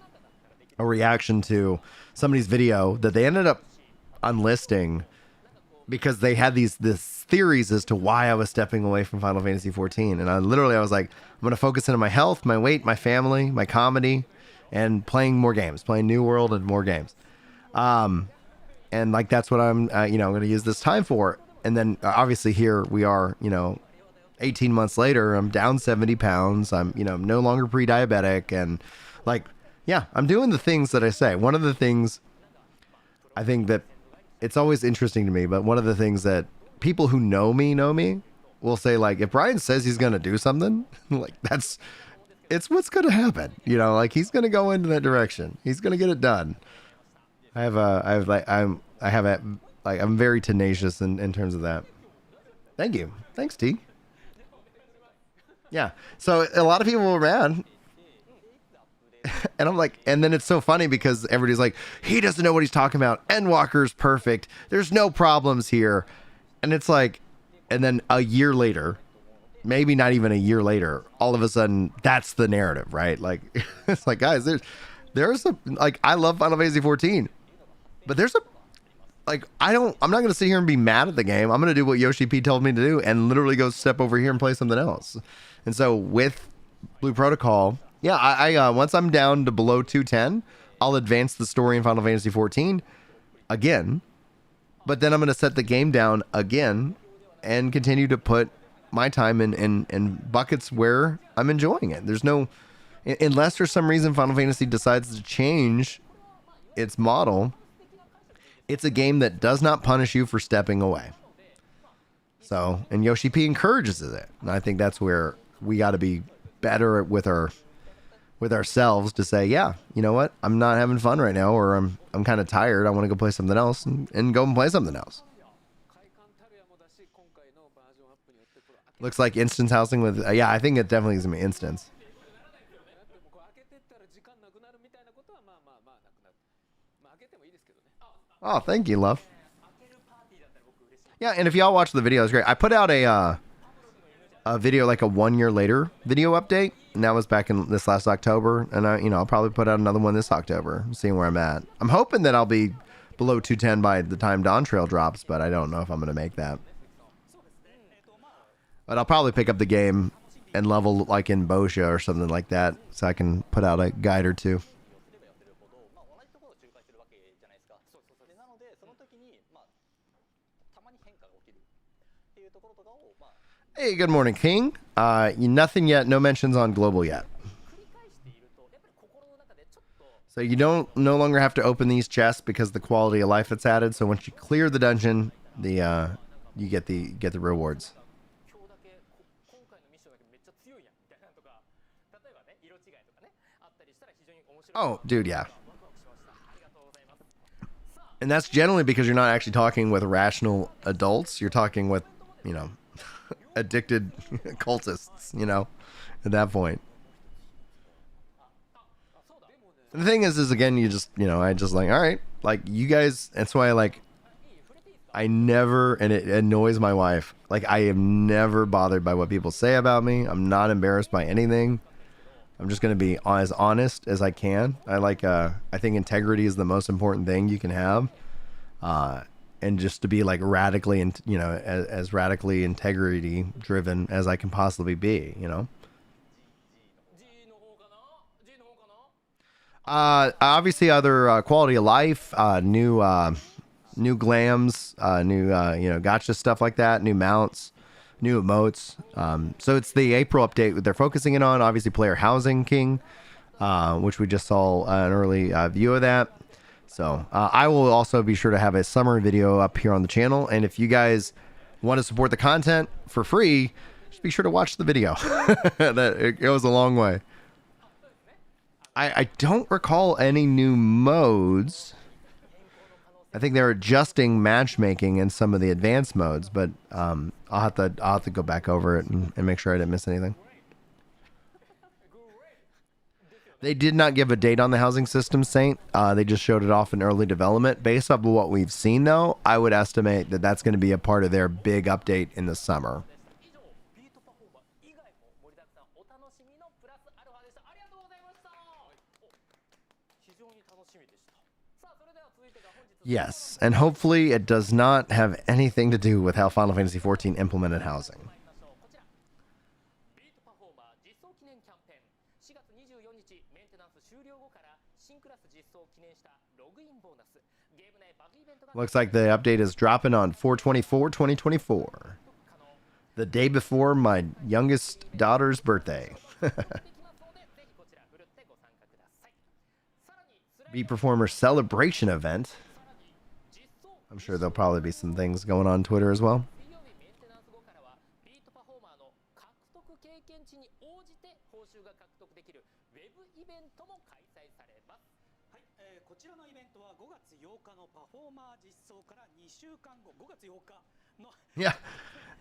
a reaction to somebody's video that they ended up unlisting because they had this theories as to why I was stepping away from Final Fantasy 14. And I was like, I'm going to focus in on my health, my weight, my family, my comedy, and playing more games, playing New World and more games. And like, that's what I'm, going to use this time for. And then obviously here we are, 18 months later, I'm down 70 pounds. I'm, no longer pre-diabetic. And like, yeah, I'm doing the things that I say. One of the things I think that it's always interesting to me, but one of the things that people who know me will say, like, if Brian says he's going to do something, like it's what's going to happen. Like he's going to go into that direction. He's going to get it done. I'm very tenacious in terms of that. Thank you. Thanks, T. Yeah. So a lot of people were mad. And I'm like, and then it's so funny because everybody's like, he doesn't know what he's talking about. Endwalker's perfect. There's no problems here. And it's like, and then a year later, maybe not even a year later, all of a sudden that's the narrative, right? Like, it's like, guys, there's a, like, I love Final Fantasy 14, but there's a, like, I'm not going to sit here and be mad at the game. I'm going to do what Yoshi P told me to do and literally go step over here and play something else. And so with Blue Protocol, yeah, I once I'm down to below 210, I'll advance the story in Final Fantasy 14 again, but then I'm going to set the game down again and continue to put my time in buckets where I'm enjoying it. There's no, unless for some reason Final Fantasy decides to change its model, it's a game that does not punish you for stepping away. So, and Yoshi P encourages it. And I think that's where we got to be better with ourselves to say, yeah, you know what? I'm not having fun right now, or I'm kind of tired. I want to go play something else and go and play something else. Looks like instance housing with, yeah, I think it definitely is going to be instance. Oh, thank you, love. Yeah, and if y'all watch the video, it's great. I put out a video like a 1 year later video update, and that was back in this last October. And I'll probably put out another one this October, seeing where I'm at. I'm hoping that I'll be below 210 by the time Dawn Trail drops, but I don't know if I'm going to make that. But I'll probably pick up the game and level like in Boscia or something like that, so I can put out a guide or two. すればするほど、まあ、同じところを周回するわけじゃないですか。でなのでその時に、まあ、たまに変化が起きるっていうところとかを、まあ Hey, good morning, King. Nothing yet. No mentions on global yet. So you don't no longer have to open these chests because of the quality of life that's added. So once you clear the dungeon, you get the rewards. 今日だけ今回のミッションだけめっちゃ強いやんみたいなとか、例えばね色違いとかねあったりしたら非常に面白い。 Oh, dude, yeah. ワクワクしました。ありがとうございます。 And that's generally because you're not actually talking with rational adults. You're talking with, addicted cultists, at that point. And the thing is again, you just, I just like, all right, like you guys, that's why I never, and it annoys my wife. Like I am never bothered by what people say about me. I'm not embarrassed by anything. I'm just going to be as honest as I can. I think integrity is the most important thing you can have. And just to be like radically, as radically integrity driven as I can possibly be, Obviously other quality of life, new glams, new, gotcha stuff like that, new mounts, new emotes. So it's the April update they're focusing in on, obviously player housing, King, which we just saw an early view of that. So I will also be sure to have a summary video up here on the channel. And if you guys want to support the content for free, just be sure to watch the video. It goes a long way. I don't recall any new modes. I think they're adjusting matchmaking in some of the advanced modes, but I'll have to go back over it and make sure I didn't miss anything. They did not give a date on the housing system, Saint. They just showed it off in early development. Based off of what we've seen, though, I would estimate that that's going to be a part of their big update in the summer. Yes, and hopefully it does not have anything to do with how Final Fantasy XIV implemented housing. Looks like the update is dropping on 4/24/2024, the day before my youngest daughter's birthday. Beat Performer celebration event. I'm sure there'll probably be some things going on Twitter as well. Yeah,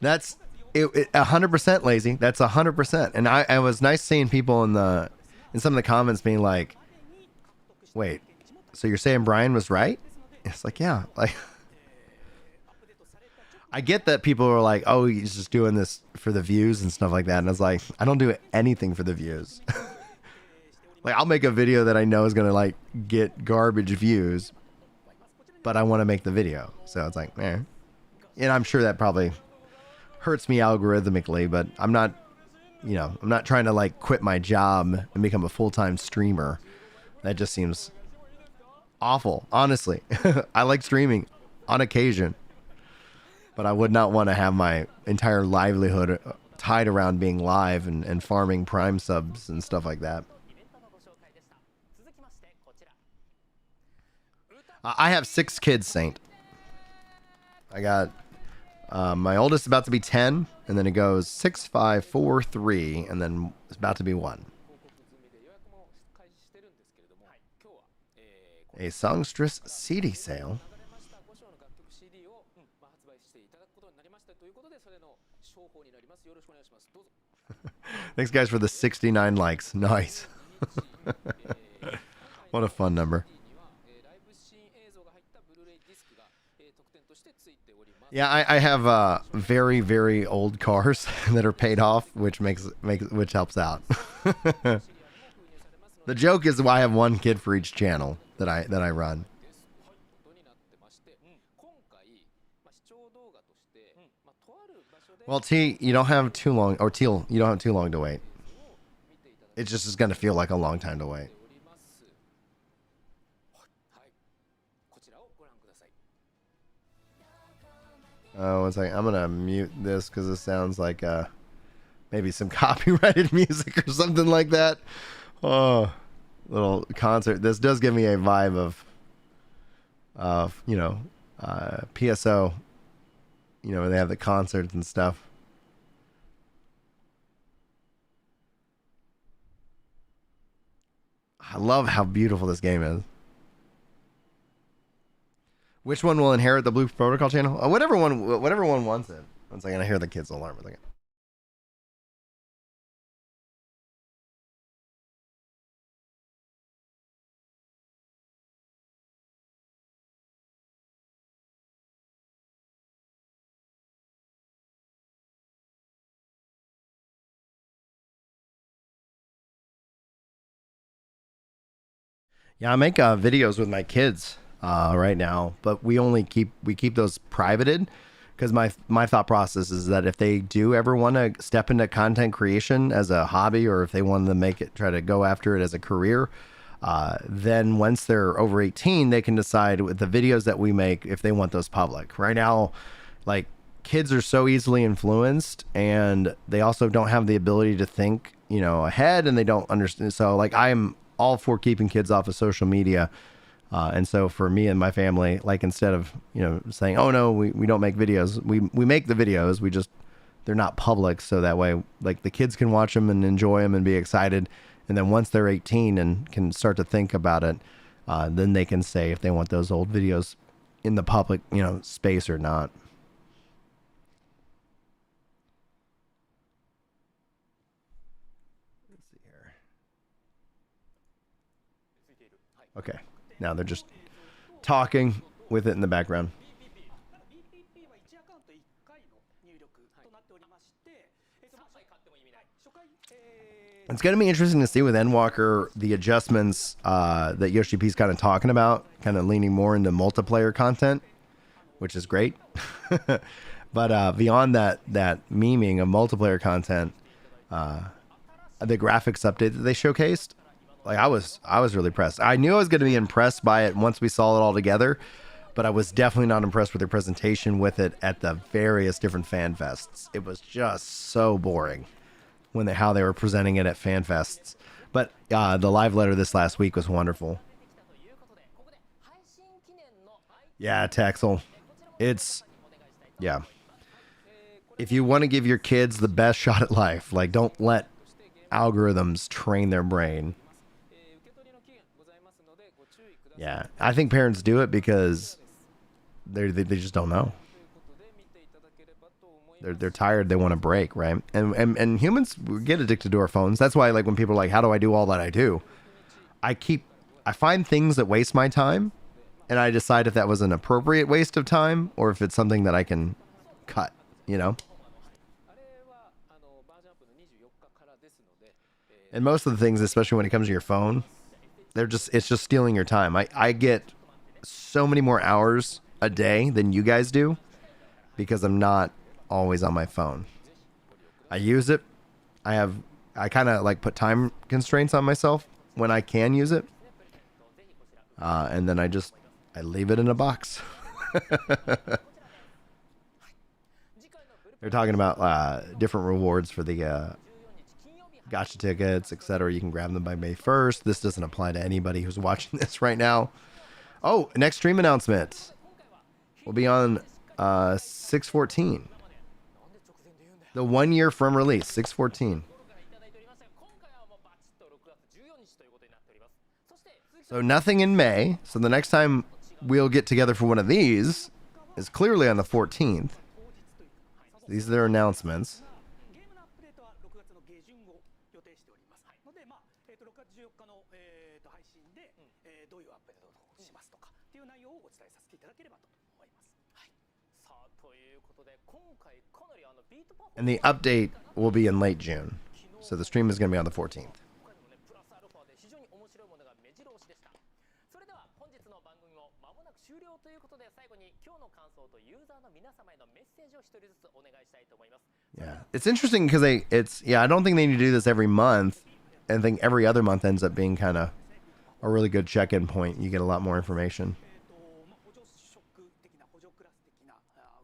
that's it. 100% lazy. That's 100%. And I was nice seeing people in some of the comments being like, "Wait, so you're saying Brian was right?" It's like, yeah, like I get that people are like, "Oh, he's just doing this for the views and stuff like that." And I was like, I don't do anything for the views. Like, I'll make a video that I know is gonna like get garbage views, but I want to make the video, so it's like, eh. And I'm sure that probably hurts me algorithmically, but I'm not trying to like quit my job and become a full-time streamer. That just seems awful, honestly. I like streaming on occasion, but I would not want to have my entire livelihood tied around being live and farming Prime subs and stuff like that. I have 6 kids, Saint. I got my oldest about to be 10, and then it goes 6, 5, 4, 3, and then it's about to be 1. A songstress CD sale. Thanks, guys, for the 69 likes. Nice. What a fun number. Yeah, I have very, very old cars that are paid off, which helps out. The joke is why I have one kid for each channel that I run. Well, T, you don't have too long, or Teal, you don't have too long to wait. It just is going to feel like a long time to wait. Oh, one second. I'm going to mute this because it sounds like maybe some copyrighted music or something like that. Oh, little concert. This does give me a vibe of PSO, where they have the concerts and stuff. I love how beautiful this game is. Which one will inherit the Blue Protocol channel? Whatever one wants it. One second, I hear the kids' alarm. One second. Yeah, I make videos with my kids right now, but we keep those privated because my thought process is that if they do ever want to step into content creation as a hobby, or if they want to try to go after it as a career, then once they're over 18, they can decide with the videos that we make if they want those public. Right now, like, kids are so easily influenced, and they also don't have the ability to think, ahead, and they don't understand. So, like, I'm all for keeping kids off of social media. And so for me and my family, like, instead of, saying, oh no, we don't make videos, we make the videos, they're not public. So that way, like, the kids can watch them and enjoy them and be excited. And then once they're 18 and can start to think about it, then they can say if they want those old videos in the public, space or not. Okay, now they're just talking with it in the background. It's going to be interesting to see with Endwalker the adjustments that Yoshi P's kind of talking about, kind of leaning more into multiplayer content, which is great. But beyond that memeing of multiplayer content, the graphics update that they showcased, like, I was really impressed. I knew I was going to be impressed by it once we saw it all together, but I was definitely not impressed with their presentation with it at the various different fan fests. It was just so boring how they were presenting it at fan fests. But the live letter this last week was wonderful. Yeah, Taxel. If you want to give your kids the best shot at life, like, don't let algorithms train their brain. Yeah, I think parents do it because they just don't know. They're tired. They want a break, right? And humans get addicted to our phones. That's why, like, when people are like, "How do I do all that I do?" I find things that waste my time, and I decide if that was an appropriate waste of time or if it's something that I can cut. And most of the things, especially when it comes to your phone, it's just stealing your time. I get so many more hours a day than you guys do because I'm not always on my phone. I use it. I kind of like put time constraints on myself when I can use it. And then I leave it in a box. They're talking about different rewards for the gotcha tickets, etc. You can grab them by May 1st. This doesn't apply to anybody who's watching this right now. Oh, next stream announcement will be on 6/14. The 1 year from release, 6/14. So nothing in May. So the next time we'll get together for one of these is clearly on the 14th. These are their announcements. And the update will be in late June. So the stream is going to be on the 14th. セージを一人ずつお願いしたいと思います。 Yeah, it's interesting because I don't think they need to do this every month. I think every other month ends up being kind of a really good check-in point. You get a lot more information. 補助職的な補助クラス的な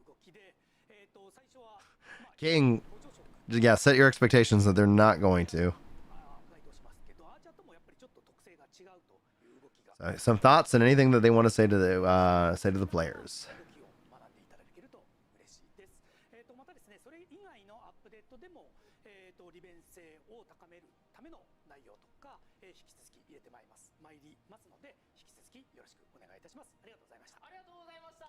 動きで、最初は King, yeah, set your expectations that they're not going to. 該当しますけど、アーチャーともやっぱりちょっと特性が違うという動きが Some thoughts and anything that they want to say to the players. 動きを学んでいただけると嬉しいです。またですね、それ以外のアップデートでも、利便性を高めるための内容とか、引き続き入れてまいりますので、引き続きよろしくお願いいたします。ありがとうございました。ありがとうございました。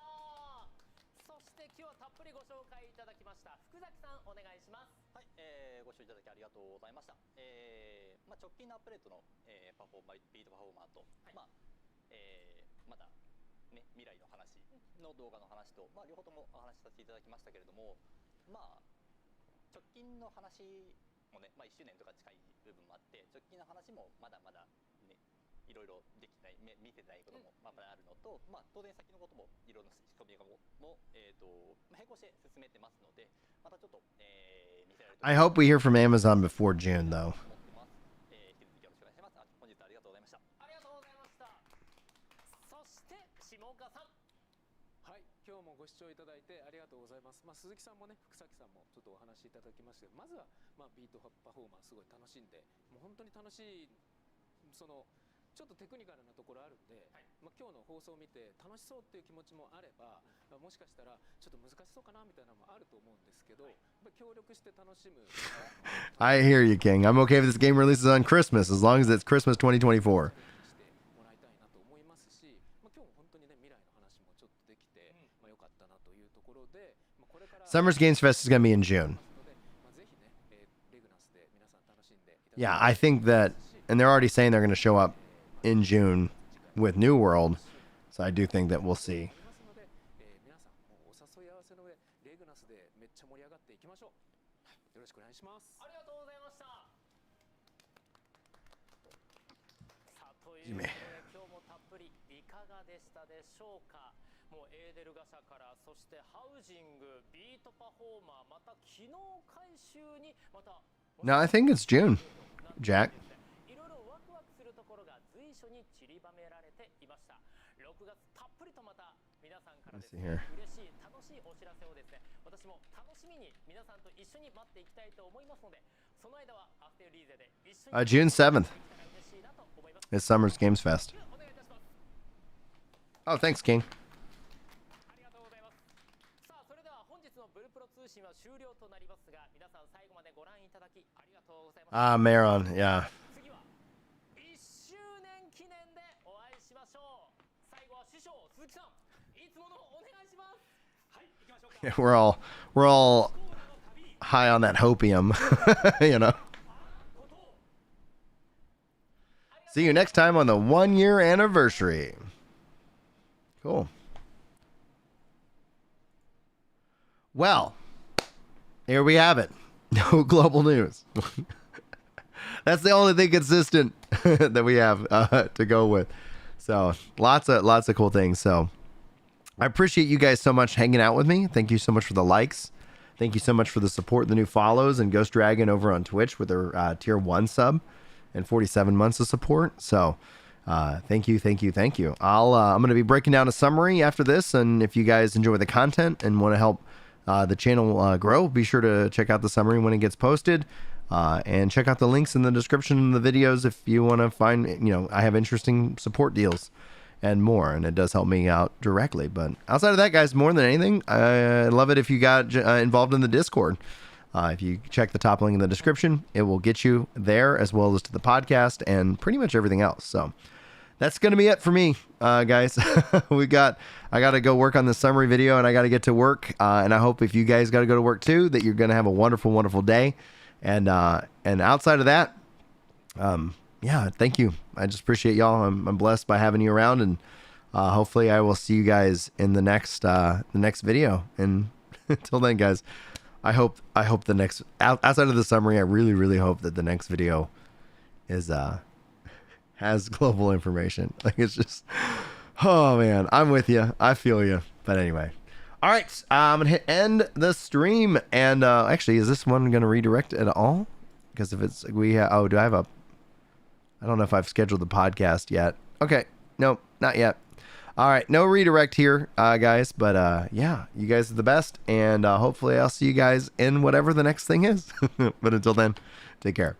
そして今日はたっぷりご紹介いただきました福崎さん、お願いします。はい、ご視聴いただきありがとうございました。直近のアップデートの、ビートパフォーマーと、まだ、ね、未来の話の動画の話と、両方ともお話しさせていただきましたけれども、直近の話もね、1周年とか近い部分もあって、直近の話もまだまだ、ね、いろいろできてない、見せてないこともまだあるのと、当然先のこともいろんな仕組みも並行して進めてますので、またちょっと、見せられると I hope we hear from Amazon before June, though. 思ってます。引き続きよろしくお願いします。本日はありがとうございました。ありがとうございました。そして下岡さん、はい、今日もご視聴いただいてありがとうございます。鈴木さんもね、福崎さんもちょっとお話しいただきまして、まずはビートパフォーマンスすごい楽しんで、もう本当に楽しい、ちょっとテクニカルなところあるんで、今日の放送を見て楽しそうっていう気持ちもあれば、もしかしたらちょっと難しそうかなみたいなのもあると思うんですけど、協力して楽しむ。I hear you, King. I'm okay if this game releases on Christmas, as long as it's Christmas 2024. してもらいたいなと思いますし、今日も本当にね、未来の話もちょっとできて、良かったなというところで、これから Summer's Games Fest is going to be in June. ぜひね、レグナスで皆さん楽しんでいただき Yeah, I think that, and they're already saying they're going to show up in June with New World, so I do think that we'll see. ますので、皆さんもうお誘い合わせの上、レグナスでめっちゃ盛り上がっていきましょう。よろしくお願いします。ありがとうございました。さあ、ということで今日もたっぷりいかがでしたでしょうか。もうエーデルガ社から、そしてハウジング、ビートパフォーマー、また機能回収にまた No, I think it's June, Jack. いろいろワクワクするところが随所に散りばめられていました。6月たっぷりとまた皆さんからですね、嬉しい楽しいお知らせをですね、私も楽しみに皆さんと一緒に待っていきたいと思いますので、その間はアフテルリーゼで一緒に June 7th 嬉しいなと思います。 is Summer's Games Fest. お願いいたします。 Oh, thanks, King. ありがとうございます。さあ、それでは本日のブルプロ通信は終了となりますが、皆さん最後までご覧いただきありがとうございます。 Maron, yeah. 次は1周年記念でお会いしましょう。最後は師匠鈴木さん、いつものお願いします。はい、行きましょうか。 Yeah, we're all high on that hopium, you know. See you next time on the 1-year anniversary. Cool. Well, here we have it. No global news. That's the only thing consistent that we have to go with. So lots of cool things. So I appreciate you guys so much hanging out with me. Thank you so much for the likes. Thank you so much for the support, the new follows, and Ghost Dragon over on Twitch with their tier 1 sub and 47 months of support. So thank you. I'm going to be breaking down a summary after this, and if you guys enjoy the content and want to help the channel grow, be sure to check out the summary when it gets posted, and check out the links in the description of the videos if you want to find, I have interesting support deals and more, and it does help me out directly. But outside of that, guys, more than anything, I love it if you got involved in the Discord. If you check the top link in the description, it will get you there as well as to the podcast and pretty much everything else. So that's going to be it for me, guys. I got to go work on the summary video, and I got to get to work. And I hope if you guys got to go to work too, that you're going to have a wonderful, wonderful day. And outside of that, yeah, thank you. I just appreciate y'all. I'm blessed by having you around, and hopefully I will see you guys in the next video. And until then, guys, I hope the next, outside of the summary, I really, really hope that the next video is has global information. Like, it's just, oh man, I'm with you. I feel you. But anyway, All right, I'm gonna hit end the stream, and actually, is this one gonna redirect at all? Because if it's do I have a? I don't know if I've scheduled the podcast yet. Okay, no, not yet. All right, no redirect here, guys. But yeah, you guys are the best, and hopefully, I'll see you guys in whatever the next thing is. But until then, take care.